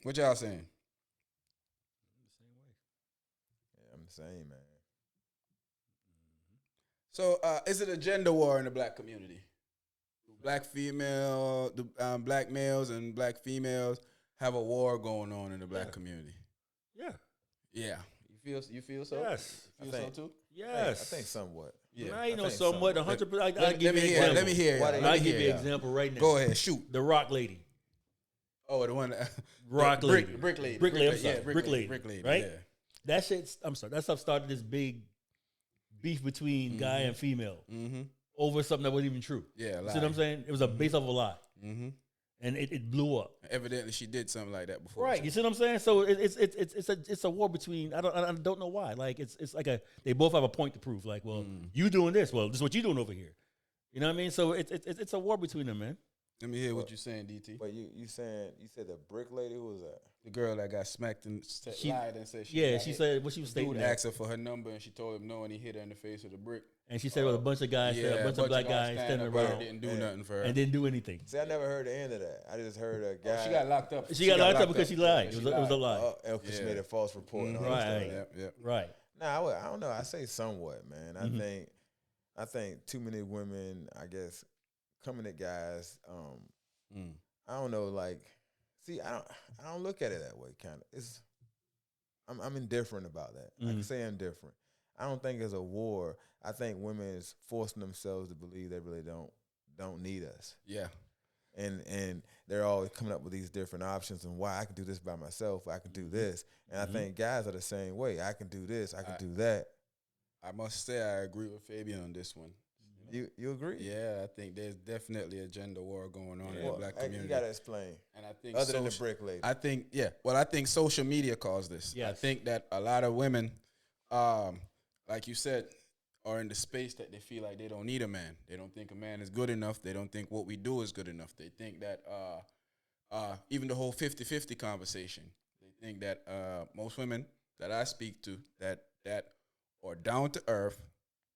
What y'all saying? I'm the same, man. So is it a gender war in the black community? Black males and black females have a war going on in the black community. Yeah. Yeah. You feel so? Yes. You feel so too? Yes. I think somewhat. Yeah. I ain't know somewhat. 100%. Let me hear. I'll give you an example right now. Go ahead. Shoot. The Rock Lady. Oh, the one. Rock Lady. Brick Lady. Brick Lady. Brick Lady. Right? Yeah. That shit. I'm sorry. That stuff started this big beef between guy and female over something that wasn't even true. Yeah. See what I'm saying? It was a base of a lie. And it blew up. Evidently, she did something like that before. Right, you see what I'm saying? So it's a war between. I don't know why. Like it's like they both have a point to prove. Like, well, you doing this. Well, this is what you doing over here. You know what I mean? So it's a war between them, man. Let me hear what you're saying, DT. But you said the brick lady. Who was that? The girl that got smacked and lied and said she said what she was stating. Dude asked her for her number and she told him no, and he hit her in the face with a brick. And she said it was a bunch of guys, a bunch of black guys standing around, didn't do nothing for her, and didn't do anything. See, I never heard the end of that. I just heard a guy. She got locked up. She got locked up because she lied. It was a lie. Because she made a false report. And all right. That Right. Nah, I don't know. I say somewhat, man. I think too many women, I guess, coming at guys. I don't know. Like, see, I don't look at it that way. Kind of. I'm indifferent about that. I can say indifferent. I don't think it's a war. I think women is forcing themselves to believe they really don't need us. Yeah. And they're always coming up with these different options and why I can do this by myself, I can do this. And I think guys are the same way. I can do this, I can do that. I must say I agree with Fabian on this one. You agree? Yeah, I think there's definitely a gender war going on in the black community. You gotta explain. And I think other than the brick lady. I think social media caused this. Yes. I think that a lot of women, like you said, are in the space that they feel like they don't need a man. They don't think a man is good enough. They don't think what we do is good enough. They think that even the whole 50-50 conversation, they think that most women that I speak to that are down to earth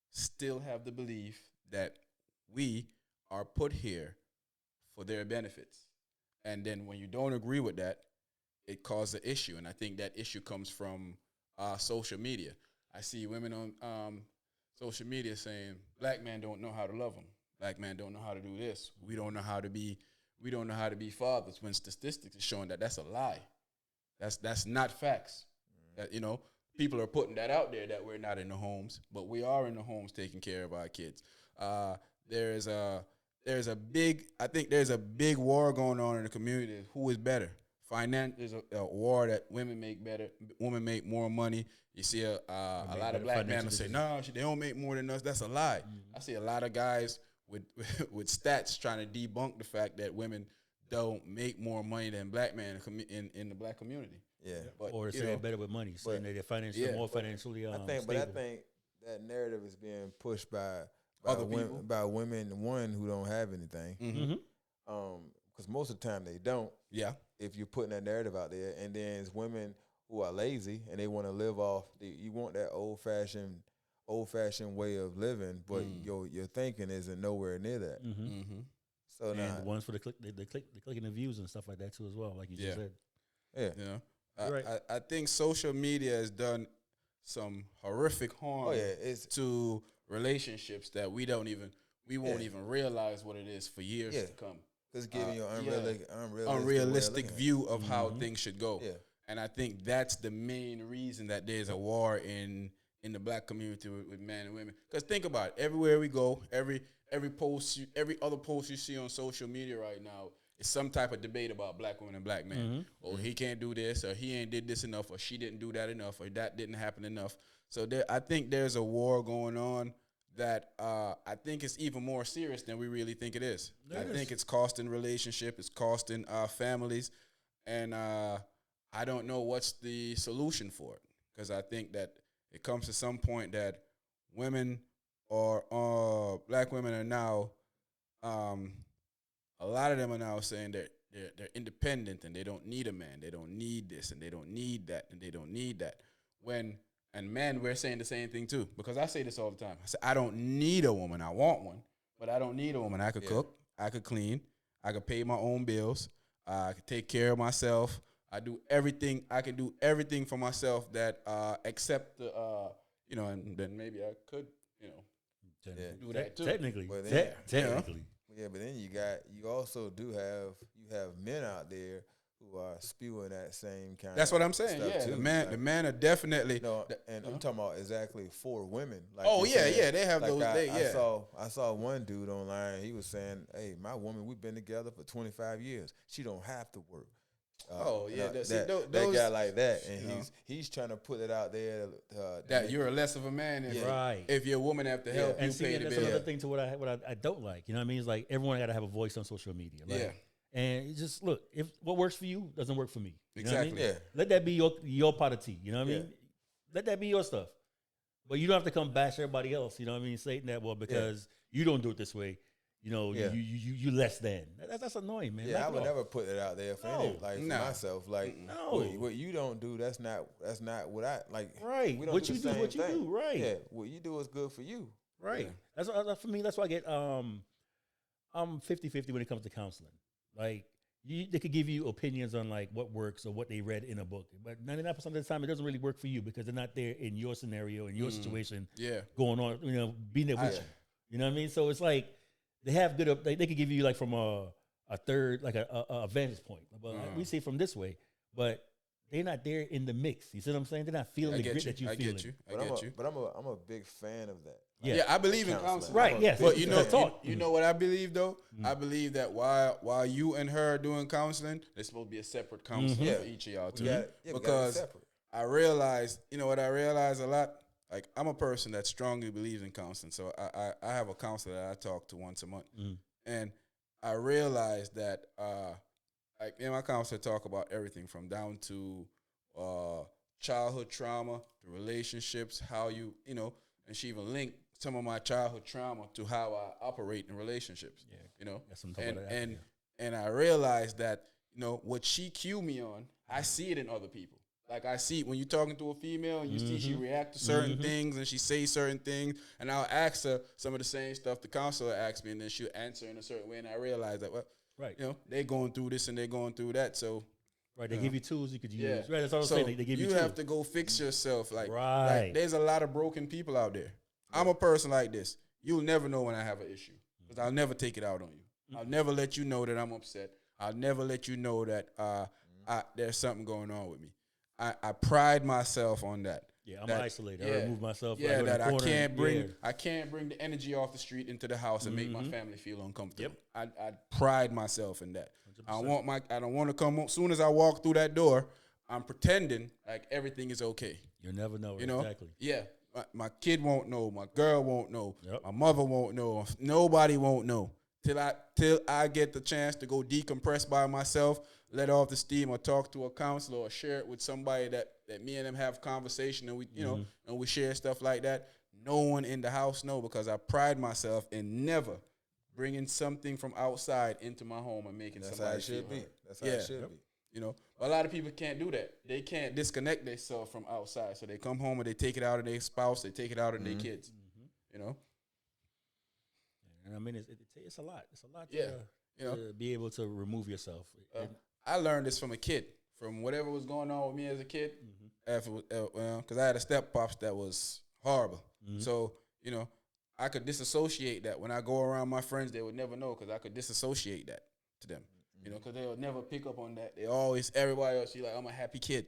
still have the belief that we are put here for their benefits. And then when you don't agree with that, it causes an issue. And I think that issue comes from social media. I see women on social media saying, black men don't know how to love them. Black men don't know how to do this. We don't know how to be fathers, when statistics is showing that that's a lie. That's not facts. That, people are putting that out there that we're not in the homes, but we are in the homes taking care of our kids. There's a big war going on in the community. Who is better? There's a war that women make better. Women make more money. You see a lot of black men will say, no, they don't make more than us. That's a lie. I see a lot of guys with stats trying to debunk the fact that women don't make more money than black men in the black community. Yeah, or saying better with money, saying that they're financially more financially I think that narrative is being pushed by other women, by women, one who don't have anything. Because most of the time they don't. Yeah. If you're putting that narrative out there, and then it's women who are lazy and they want to live off. You want that old fashioned way of living, but your thinking isn't nowhere near that. So now the ones for the clicking the views and stuff like that too as well, like you just said. Yeah. Right. I think social media has done some horrific harm to relationships that we won't even realize what it is for years to come. It's giving you an unrealistic view of how things should go. Yeah. And I think that's the main reason that there's a war in the black community with men and women. Because think about it, everywhere we go, every other post you see on social media right now, it's some type of debate about black women and black men. Or he can't do this, or he ain't did this enough, or she didn't do that enough, or that didn't happen enough. So I think there's a war going on that I think is even more serious than we really think it is. I think it's costing relationship, it's costing families, and I don't know what's the solution for it, because I think that it comes to some point that women or black women are now a lot of them are now saying that they're independent and they don't need a man. They don't need this and they don't need that and they don't need that. And men, we're saying the same thing too, because I say this all the time. I say, I don't need a woman. I want one, but I don't need a woman. I could cook. I could clean. I could pay my own bills. I could take care of myself. I do everything. I can do everything for myself that except the, and then maybe I could, do that too. Technically. Technically. Yeah, but then you also have men out there who are spewing that same kind. That's of what I'm saying. Yeah, too. the men are definitely. No, and I'm talking about exactly for women. Like they have those. I saw one dude online. He was saying, "Hey, my woman, we've been together for 25 years. She don't have to work." That guy like that, and he's trying to put it out there that you're less of a man if your woman have to help you pay the bill. That's another thing to what I don't like. You know what I mean? It's like everyone got to have a voice on social media. Like, and you just look, if what works for you doesn't work for me. You know what I mean? Yeah. Let that be your pot of tea. You know what I mean? Let that be your stuff. But you don't have to come bash everybody else. You know what I mean? Saying that because you don't do it this way. You less than. That's annoying, man. Yeah, I would never put it out there for for myself. Like, what you don't do, that's not what I like. Right. We don't what do you the do, same what you thing. do. Right. Yeah. What you do is good for you. Right. Yeah. That's for me. That's why I get I'm 50-50 when it comes to counseling. Like, they could give you opinions on like what works or what they read in a book, but 99% of the time it doesn't really work for you because they're not there in your scenario, in your situation, going on. Being there with you. You know what I mean? So it's like they have good. They could give you like from a third, like a vantage point. But we see from this way, but they're not there in the mix. You see what I'm saying? They're not feeling the grit that you feel. I get you. But I'm a big fan of that. Yeah, I believe in counseling. Right, yes. But you know what I believe though? I believe that while you and her are doing counseling, there's supposed to be a separate counselor for each of y'all too. Because I realized, what I realize a lot? Like, I'm a person that strongly believes in counseling. So I have a counselor that I talk to once a month. And I realized that like in my counselor talk about everything from down to childhood trauma, to relationships, how and she even linked some of my childhood trauma to how I operate in relationships. And I realized that, what she cued me on, I see it in other people. Like, I see when you're talking to a female and you see she react to certain things and she say certain things, and I'll ask her some of the same stuff the counselor asked me, and then she'll answer in a certain way, and I realize that, they're going through this and they're going through that, so. Right, they give you tools you could use. Right, that's all I'm saying. They give you tools. You have to go fix yourself. Like, there's a lot of broken people out there. I'm a person like this. You'll never know when I have an issue because I'll never take it out on you. I'll never let you know that I'm upset. I'll never let you know that there's something going on with me. I pride myself on that. Yeah, I'm isolated. I remove myself. Yeah, that I can't bring the energy off the street into the house and make my family feel uncomfortable. I pride myself in that. 100%. I don't want to come home. As soon as I walk through that door, I'm pretending like everything is okay. You'll never know. Exactly. Yeah. My kid won't know. My girl won't know. My mother won't know. Nobody won't know till I get the chance to go decompress by myself, let off the steam, or talk to a counselor, or share it with somebody that me and them have conversation, and we and we share stuff like that. No one in the house know, because I pride myself in never bringing something from outside into my home and making somebody feel hurt. That's how it should be. A lot of people can't do that. They can't disconnect themselves from outside. So they come home and they take it out of their spouse. They take it out of their kids. And I mean, it's a lot. It's a lot to be able to remove yourself. I learned this from a kid, from whatever was going on with me as a kid. Because I had a step-pops that was horrible. So, I could disassociate that. When I go around my friends, they would never know, because I could disassociate that to them. Because they would never pick up on that. They always, everybody else, you're like, I'm a happy kid.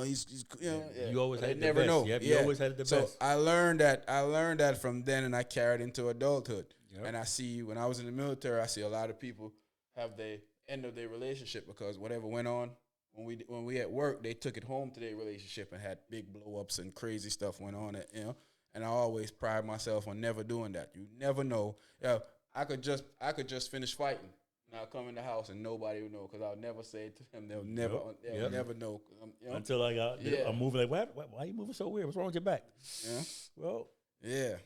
He's you always had the never best. know. You always had the best. So I learned that from then, and I carried into adulthood. And I see, when I was in the military, I see a lot of people have the end of their relationship because whatever went on when we at work, they took it home to their relationship and had big blow ups and crazy stuff went on. And I always pride myself on never doing that. You never know. I could just finish fighting. And I'll come in the house and nobody will know, because I'll never say it to them. They'll never know. Until I'm moving like, why are you moving so weird? What's wrong with your back? Yeah. Well, Yeah.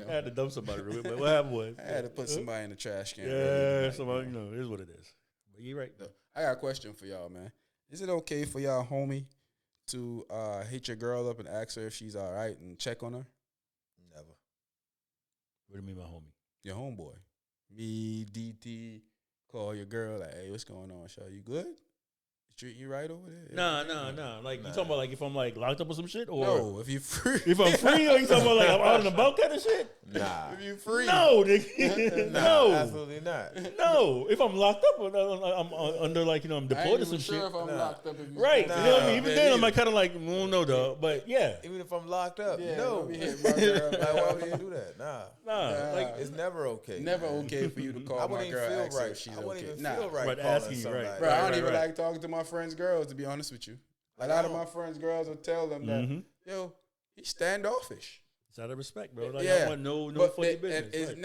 I had to dump somebody real quick, but what happened was I had to put somebody in the trash can. Yeah, somebody, it is what it is. But you're right. I got a question for y'all, man. Is it okay for y'all homie to hit your girl up and ask her if she's all right and check on her? Never. What do you mean, my homie? Your homeboy. Me, DT, call your girl like, hey, what's going on, Shaw? You good? Treating you right over there? No. Like, you talking about like if I'm like locked up or some shit? Or no, if you free. If I'm free, or you talking about like I'm out and about kind of shit? Nah. If you free. No, nigga. No. Absolutely not. No. If I'm locked up, I'm under like, I'm deployed or some shit. If I'm locked up. If you Right. Nah, you know what I mean? Even man, then, I might kind of like, no, dog. But yeah. Even if I'm locked up, yeah, no. Like, why would you do that? Nah. Like, it's never okay. Never okay for you to call my girl and ask her if she's I wouldn't okay. even feel right But calling asking you, somebody. right. Bro, I don't even like talking to my friends' girls, to be honest with you. A lot of my friends' girls will tell them that, yo, he's standoffish. It's out of respect, bro. Like, yeah. I want no funny business. And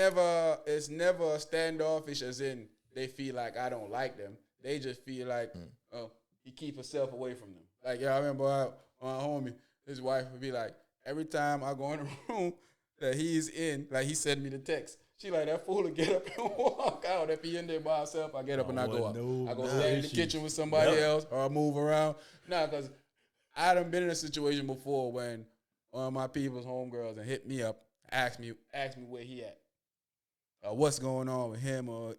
it's never standoffish as in they feel like I don't like them. They just feel like, oh, he keep himself away from them. Like, I remember my homie, his wife would be like, every time I go in the room that he's in, like he send me the text. She like, that fool to get up and walk out. If he in there by himself, I get up and I go up. I go stand in the kitchen with somebody else or I move around. Nah, because I done been in a situation before when one of my people's homegirls and hit me up, asked me where he at. What's going on with him, or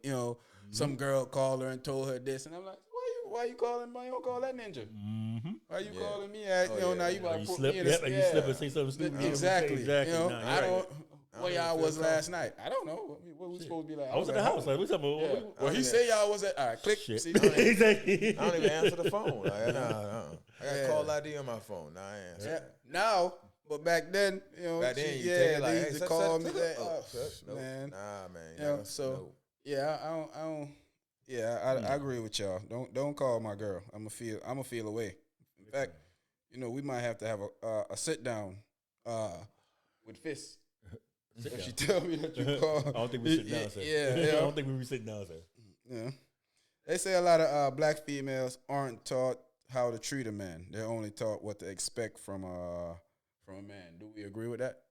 some girl called her and told her this, and I'm like, why you calling? Why you don't call that ninja? Why you calling me? Now you about to put me in a you slip and say something stupid. Exactly. I don't. Where y'all was last night? I don't know. What we supposed to be like? I was at the house. Like, we talking about? Well, he said y'all was at. All right, click. Shit. See, Exactly. I don't even answer the phone. Like, I got call ID on my phone. Nah, I answer. Yeah. Now, but back then, back then, you take it like, they used to call me that. Man, nah, man. I don't. Yeah, I agree with y'all. Don't call my girl. I'ma feel away. In fact, we might have to have a sit down with fists. If she tell me that you call, I don't think we sit down, sir. Yeah. I don't think we be sitting down, sir. Yeah. They say a lot of black females aren't taught how to treat a man. They're only taught what to expect from a man. Do we agree with that?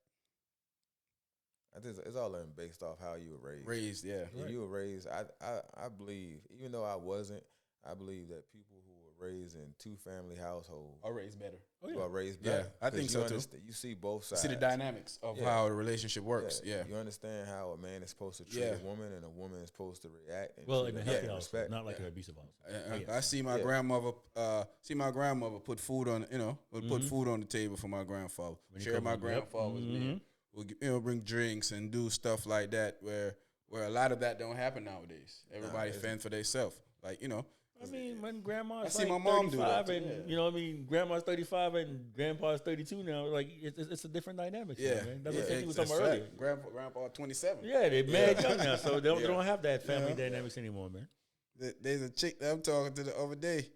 I think it's all based off how you were raised. Yeah. If you were raised, I believe, even though I wasn't, I believe that people who were raised in two-family households are raised better. Are raised better. Yeah, I think so too. You see both sides. See the dynamics of how the relationship works. Yeah. You understand how a man is supposed to treat a woman and a woman is supposed to react. And in a healthy household, not like an abusive household. I see my grandmother. My grandmother put food on. Put food on the table for my grandfather. Share my grandfather's meal. We'll bring drinks and do stuff like that. Where a lot of that don't happen nowadays. Everybody fend for themselves. Like I mean, when grandma's I see like my mom do that. And grandma's 35 and grandpa's 32 now. Like it's a different dynamic. Man. That's what we were talking about earlier. Grandpa 27. Yeah, they're mad young now, so they don't have that family dynamics anymore, man. There's a chick that I'm talking to the other day.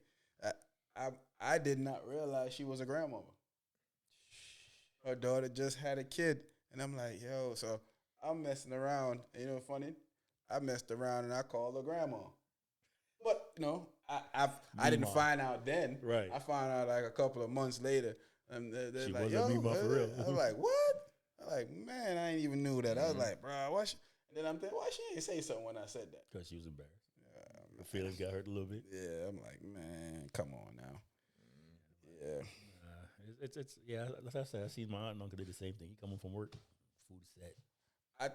I did not realize she was a grandmother. Her daughter just had a kid, and I'm like, yo. So I'm messing around. You know what's funny? I messed around and I called her grandma. But I didn't find out then. Right. I found out like a couple of months later. And they're she like, wasn't me, for real. I was like, what? I'm like, man, I ain't even knew that. I was like, bro, why? And then I'm thinking, why she ain't say something when I said that? Because she was embarrassed. The feelings got hurt a little bit. Yeah, I'm like, man, come on now. Yeah. It's like I said, I see my aunt and uncle did the same thing. He coming from work, food is set.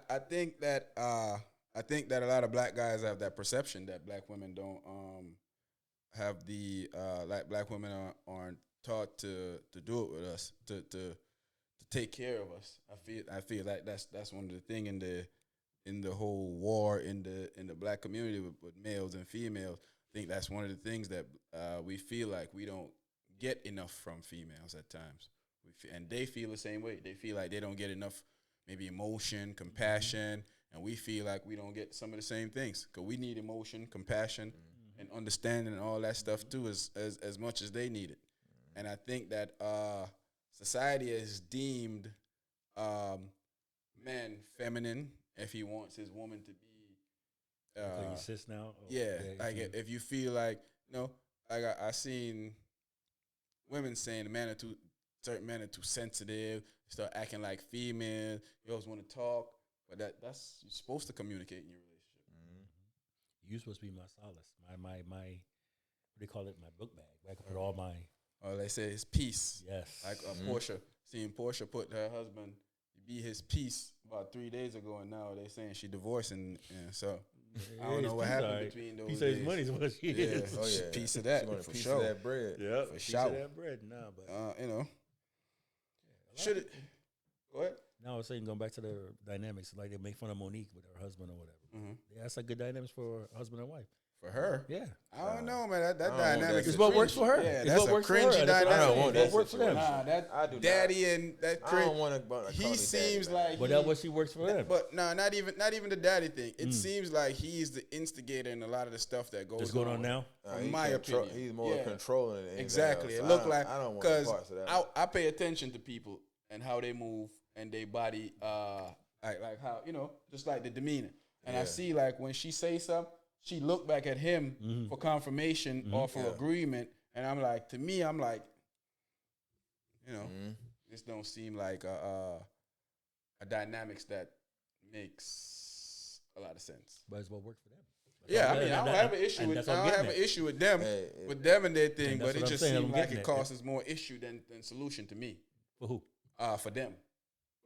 I think that a lot of black guys have that perception that black women don't have the like black women aren't taught to do it with us, to take care of us. I feel like that's one of the thing in the whole war in the black community with males and females. I think that's one of the things that we feel like we don't get enough from females at times. And they feel the same way. They feel like they don't get enough maybe emotion, compassion, and we feel like we don't get some of the same things because we need emotion, compassion, and understanding and all that stuff too as much as they need it. And I think that society has deemed man feminine if he wants his woman to be like sis now? If you feel like, like I seen women saying the man certain men are too sensitive, start acting like female. You always want to talk, but that's you're supposed to communicate in your relationship. You're supposed to be my solace, my what do they call it? My book bag. Where I can put all my. Or they say it's peace. Yes. Like Portia, seeing Portia put her husband be his peace about 3 days ago, and now they're saying she divorced, and so I don't know what happened between those piece days. of his money is what she is. Oh yeah, piece of that she want a for piece sure. of that bread. Yeah, for piece sure. of that bread. Nah, but You know, should it? Go ahead. now I was saying, going back to the dynamics, like they make fun of Monique with her husband or whatever. Mm-hmm. Yeah, that's like good dynamics for husband and wife. For her, Yeah, I don't know, man. That I don't want dynamic that is what cringy. works for her. Yeah, It's that's what a works for her. cringy That's what dynamic. I don't want that What works for them. situation. Nah, that I do not. daddy and that I cringe. don't want to. He seems like But that's what she works for them. But no, not even the daddy thing. It seems like he's the instigator in a lot of the stuff that goes What's going on now? In my opinion, he's more Yeah. controlling it. Exactly. Else. It So look like I don't want because parts of that. I pay attention to people and how they move and their body, like how just like the demeanor. And I Yeah. see like when she say something, she look back at him for confirmation or for agreement, and I'm like, this don't seem like a dynamics that makes a lot of sense. But it's what works for them. Yeah, I mean, I don't have an issue with them with them and their thing, that's but it what I'm just saying, seems I'm like getting it at, causes more issue than solution to me. For who? For them,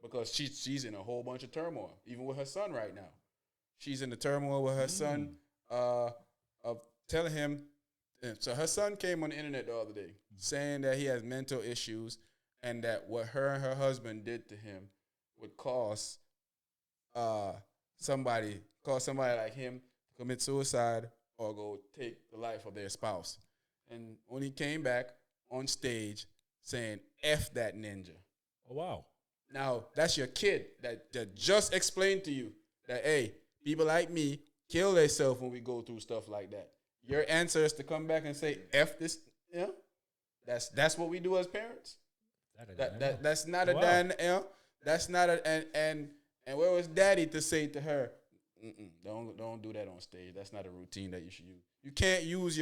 because she's in a whole bunch of turmoil, even with her son right now. She's in the turmoil with her son, of telling him. So her son came on the internet the other day saying that he has mental issues and that what her and her husband did to him would cause somebody like him to commit suicide or go take the life of their spouse. And when he came back on stage saying, F that ninja. Oh, wow. Now, that's your kid that just explained to you that, hey, people like me kill themselves when we go through stuff like that. Your answer is to come back and say, F this, that's what we do as parents. That's not that's not and where was daddy to say to her, don't do that on stage. That's not a routine that you should use. You can't use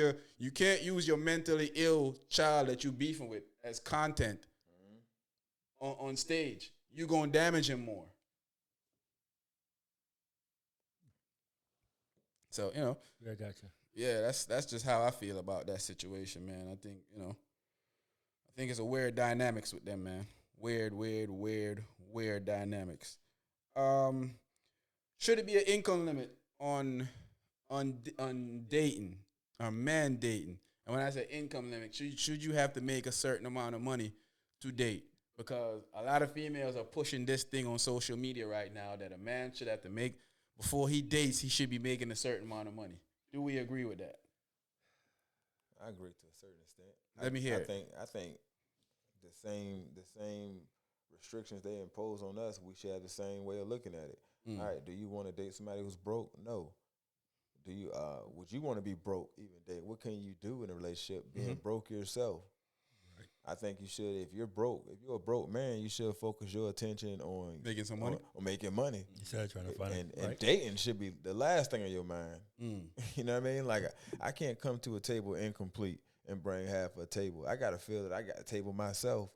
your mentally ill child that you beefing with as content on stage. You're gonna damage him more. So, Yeah, I got you. yeah, that's just how I feel about that situation, man. I think, I think it's a weird dynamics with them, man. Weird dynamics. Should it be an income limit on dating, or man dating? And when I say income limit, should you have to make a certain amount of money to date? Because a lot of females are pushing this thing on social media right now that a man should have to make, before he dates, he should be making a certain amount of money. Do we agree with that? I agree to a certain extent. Let me hear it. I think the same restrictions they impose on us, we should have the same way of looking at it. All right, do you want to date somebody who's broke? No. Do you would you want to be broke even date? What can you do in a relationship being broke yourself? Right. I think you should, if you're a broke man, you should focus your attention on Making some money? On making money. You said trying to find it. And dating should be the last thing on your mind. You know what I mean? Like, I can't come to a table incomplete and bring half a table. I got to feel that I got a table myself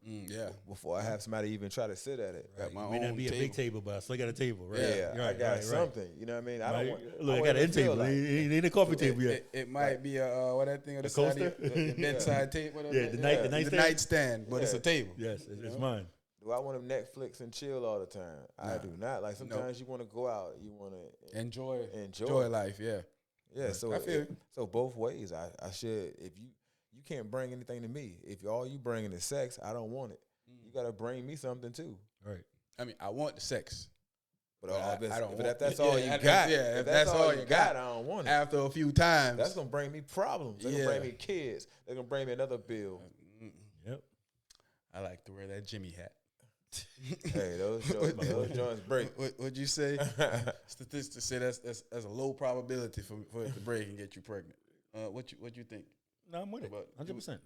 before I have somebody even try to sit at it. Right. It may not be a big table, but I still got a table, right? Yeah, I got something. You know what I mean? I got an end table. It ain't a coffee table yet. It might be what that thing on the coaster? side, the bedside table. The nightstand, but it's a table. Yes, it's mine. Do I want to Netflix and chill all the time? I do not. Like, sometimes you want to go out. You want to enjoy life. Yeah. Yeah. So so both ways. I should. If you can't bring anything to me. If all you bringing is sex, I don't want it. You got to bring me something too. Right. I mean, I want the sex. But if that's all you got, if that's all you got, I don't want it. After a few times, that's gonna bring me problems. They're gonna bring me kids. They're gonna bring me another bill. Yep. I like to wear that Jimmy hat. Hey, those joints break. What'd you say? Statistics say that's a low probability for it to break and get you pregnant. What you think? No, I'm with it. 100%.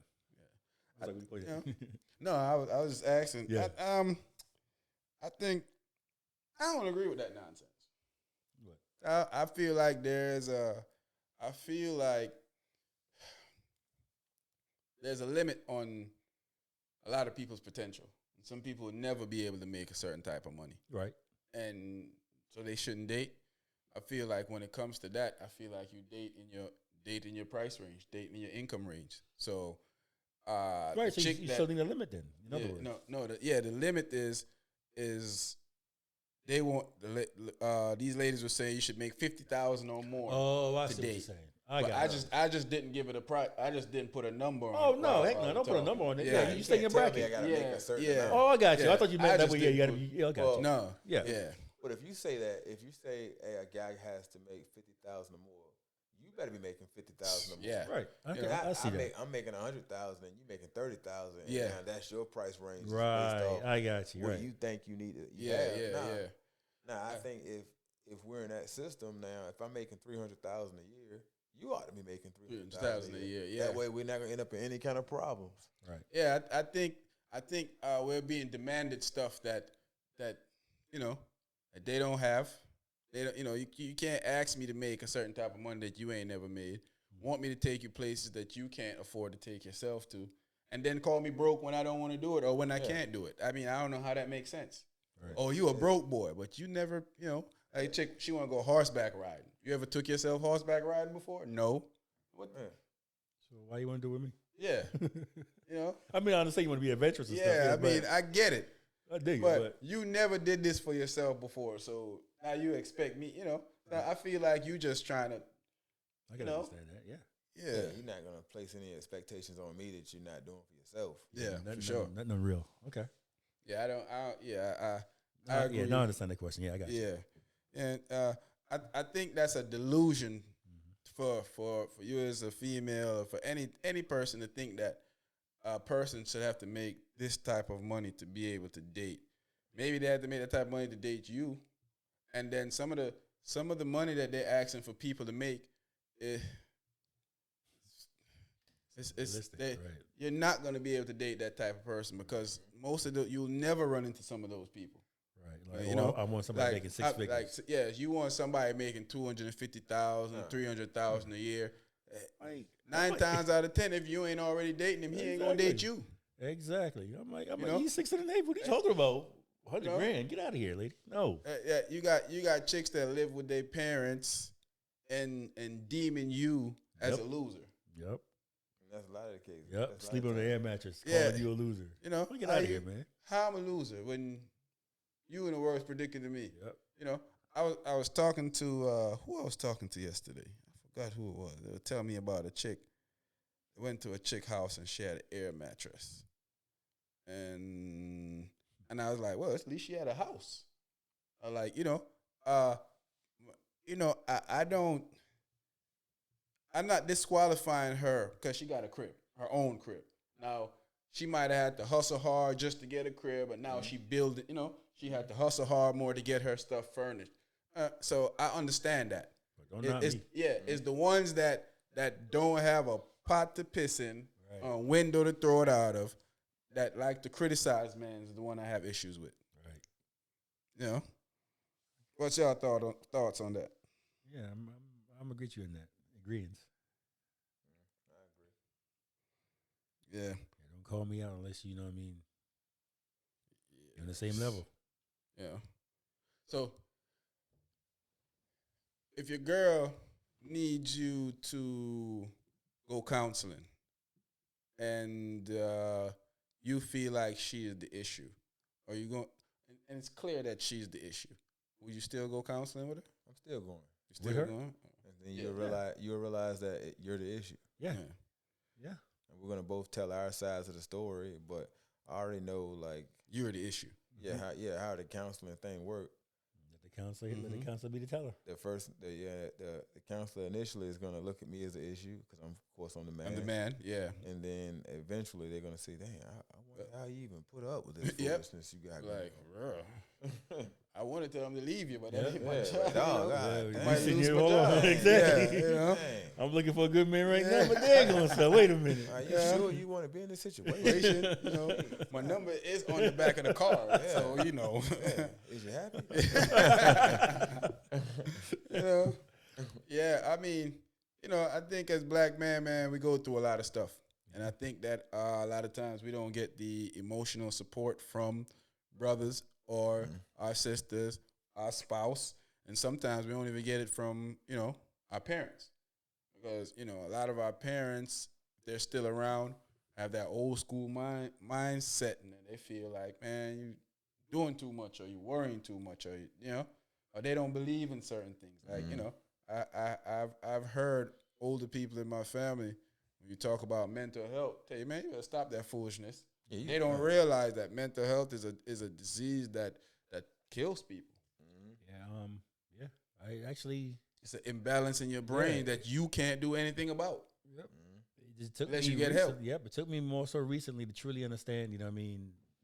No, I was just asking. Yeah. I think I don't agree with that nonsense. What? I feel like there's a limit on a lot of people's potential. Some people will never be able to make a certain type of money. Right. And so they shouldn't date. I feel like when it comes to that, I feel like you date in your price range, date in your income range. So, right. So you still need a limit then. In other words, the limit is they want these ladies were saying you should make 50,000 or more. Oh, I see what you're saying. I just didn't give it a price. I just didn't put a number on. Oh no, heck no! Don't put a number on it. Yeah, you stay in your bracket. Amount. Oh, I got you. I thought you meant that way. Yeah, you got to be. Yeah, I got you. No. Yeah. But if you say, hey, a guy has to make 50,000 or more, you better be making 50,000 or more. Yeah, right. I see that. I'm making 100,000, and you making 30,000. Yeah, and that's your price range. Right. I got you. What right. you think you need? Nah, I think if we're in that system now, if I'm making 300,000 a year, you ought to be making 300,000 a year. Yeah. That way, we're not gonna end up in any kind of problems. Right. Yeah, I think we're being demanded stuff that that they don't have. They don't. You can't ask me to make a certain type of money that you ain't never made. Want me to take you places that you can't afford to take yourself to, and then call me broke when I don't want to do it or when I can't do it. I mean, I don't know how that makes sense. Right. Oh, you a broke boy, but you never, a chick, she want to go horseback riding. You ever took yourself horseback riding before? No. What? So why you want to do it with me? Yeah. I mean, I understand you want to be adventurous and stuff. Yeah, I mean, I get it. I dig but it. You never did this for yourself before, so now you expect me, I feel like you just trying to, I can understand that, Yeah. You're not going to place any expectations on me that you're not doing for yourself. Yeah, for sure. Nothing unreal. Okay. Yeah, I agree. Yeah, no, I understand that question. Yeah, I got you. Yeah. And I think that's a delusion for you as a female or for any person to think that a person should have to make this type of money to be able to date. Maybe they have to make that type of money to date you. And then some of the money that they're asking for people to make you're not going to be able to date that type of person because you'll never run into some of those people. Right. I want somebody making six figures. You want somebody making 250,000, 300,000 a year. 9 times out of 10, if you ain't already dating him, he ain't going to date you. Exactly. I'm like, he's 6 in the neighborhood. What are you talking about? 100 grand. Get out of here, lady. No. You got chicks that live with their parents and deeming you as a loser. Yep. That's a lot of the cases. Yep. Sleeping on the air mattress. Calling you a loser. Get out of here, man. How I'm a loser when you in the worst predicament than me. Yep. I was talking to who I was talking to yesterday. I forgot who it was. They were telling me about a chick. They went to a chick house and she had an air mattress. And I was like, well, at least she had a house. I was like, I'm not disqualifying her because she got a crib, her own crib. Now, she might have had to hustle hard just to get a crib, but now she built it, she had to hustle hard more to get her stuff furnished. So I understand that. But don't it's the ones that don't have a pot to piss in, a window to throw it out of, that like to criticize man is the one I have issues with. Right. What's your thoughts on that? Yeah, I'm agree with you in that. Agreeance. I agree. Yeah. Don't call me out unless you know what I mean. You're on the same level. Yeah. So if your girl needs you to go counseling and you feel like she is the issue, are you going? And it's clear that she's the issue. Will you still go counseling with her? I'm still going. You still going? And then you'll realize that you're the issue. Yeah. And we're gonna both tell our sides of the story, but I already know like you're the issue. Yeah, how the counseling thing worked. Let the counselor be the teller. The counselor initially is going to look at me as an issue because I'm, of course, I'm the man. I'm the man, yeah. And then eventually they're going to say, "Dang, I wonder how you even put up with this foolishness you got." Like, bro, I wanted to tell him to leave you, but that ain't my job. Exactly. I'm looking for a good man right now, but they ain't going to say, "Wait a minute, are you sure you want to be in this situation?" My number is on the back of the car, so Is you happy? I mean, I think as black man, we go through a lot of stuff. And I think that a lot of times we don't get the emotional support from brothers or our sisters, our spouse, and sometimes we don't even get it from, our parents. Because, a lot of our parents, if they're still around, have that old school mindset, and they feel like, man, you doing too much, or you worrying too much, or or they don't believe in certain things. Like, I've heard older people in my family, when you talk about mental health, tell you, man, you gotta stop that foolishness. Yeah, they don't realize that mental health is a disease that kills people. Yeah, I actually, it's an imbalance in your brain that you can't do anything about. Yep. It just took Unless me you get help. Yep, it took me more so recently to truly understand,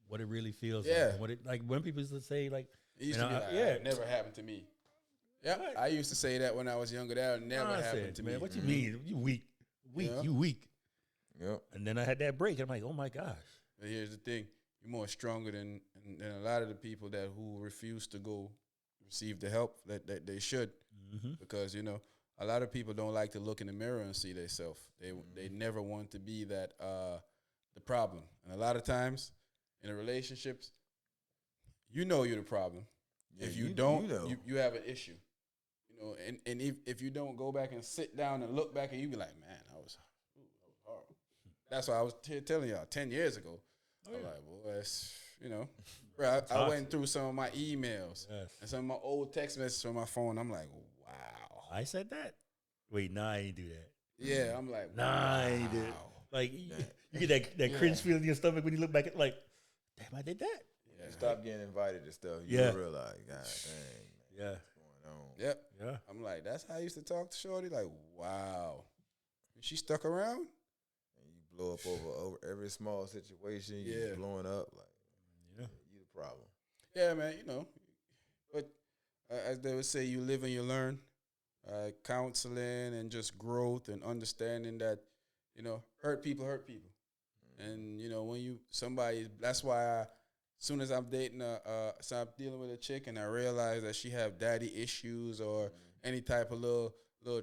what it really feels like. And what it, like when people used to say, like, it used to be like, it never happened to me. Yeah, I used to say that when I was younger. That never happened to me. What you mean? You weak. You weak. Yep. And then I had that break. I'm like, oh my gosh. But here's the thing: you're more stronger than a lot of the people who refuse to go receive the help that they should, because a lot of people don't like to look in the mirror and see themselves. They never want to be that the problem, and a lot of times in the relationships, you're the problem. Yeah, if you don't, you have an issue. And if you don't go back and sit down and look back, and you be like, man, that was horrible. That's why I was telling y'all 10 years ago. I'm like, boy, it's, bro, I went through some of my emails and some of my old text messages from my phone. I'm like, wow. I said that? Wait, nah, I ain't do that. Yeah, I'm like, nah, I ain't did. Like, you get that cringe feeling in your stomach when you look back at, like, damn, I did that. Yeah. You stop getting invited to stuff. You realize, God dang, man, what's going on? Yep. Yeah. I'm like, that's how I used to talk to Shorty? Like, wow. She stuck around? Blow up over every small situation. You blowing up, like, you the problem. Yeah, man. But as they would say, you live and you learn. Counseling and just growth and understanding that, hurt people. And when that's why as soon as I'm dating so I'm dealing with a chick and I realize that she have daddy issues or any type of little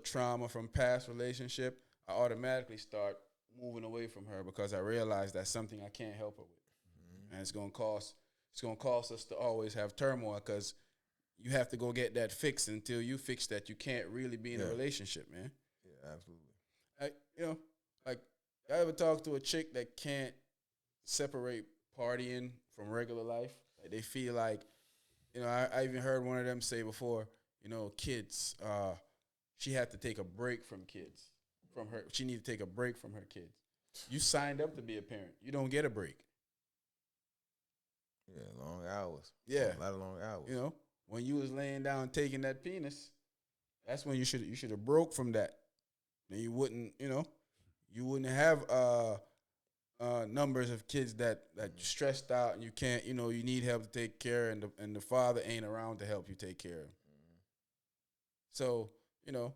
trauma from past relationship, I automatically start moving away from her, because I realize that's something I can't help her with, and it's gonna cost us to always have turmoil, because you have to go get that fixed. Until you fix that, you can't really be in a relationship, man. Yeah, absolutely. I ever talk to a chick that can't separate partying from regular life? Like, they feel like, I even heard one of them say before, kids. She had to take a break from kids. She needed to take a break from her kids. You signed up to be a parent. You don't get a break. Yeah, long hours. Yeah, a lot of long hours. When you was laying down taking that penis, that's when you should have broke from that. Then you wouldn't have numbers of kids that stressed out and you can't, you need help to take care, and the father ain't around to help you take care of. So, you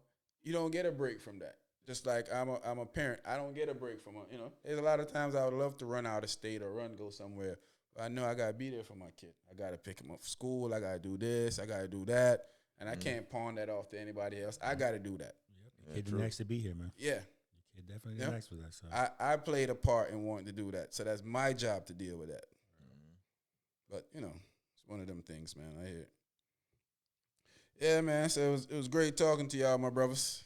don't get a break from that. Just like I'm a parent, I don't get a break from there's a lot of times I would love to run out of state or go somewhere, but I know I gotta be there for my kid. I gotta pick him up for school. I gotta do this. I gotta do that, and I can't pawn that off to anybody else. I gotta do that. Yep, kid didn't ask to be here, man. Yeah, your kid definitely didn't ask for that. So I played a part in wanting to do that, so that's my job to deal with that. But it's one of them things, man. I hear it. Yeah, man. So it was great talking to y'all, my brothers.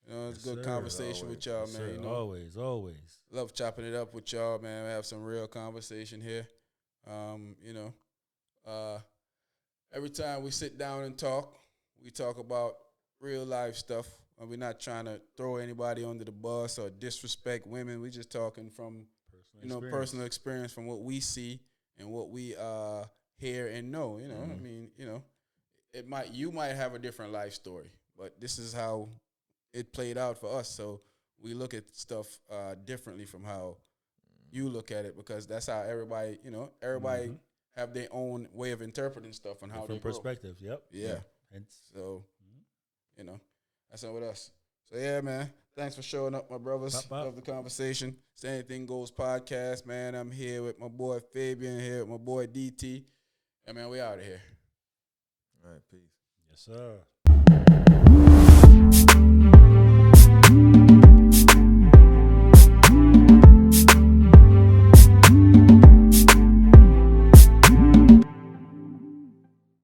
It's a good conversation with y'all, man. Always. Love chopping it up with y'all, man. We have some real conversation here. Every time we sit down and talk, we talk about real life stuff. We're not trying to throw anybody under the bus or disrespect women. We're just talking from personal experience from what we see and what we hear and know. I mean, you might have a different life story, but this is how it played out for us. So we look at stuff differently from how you look at it, because that's how everybody have their own way of interpreting stuff and how different they grow. perspectives. Yep. Yeah. So, that's all with us. So, yeah, man. Thanks for showing up, my brothers. Love the conversation. It's the Anything Goes podcast, man. I'm here with my boy Fabian, here with my boy DT. And, man, we out of here. All right, peace. Yes, sir.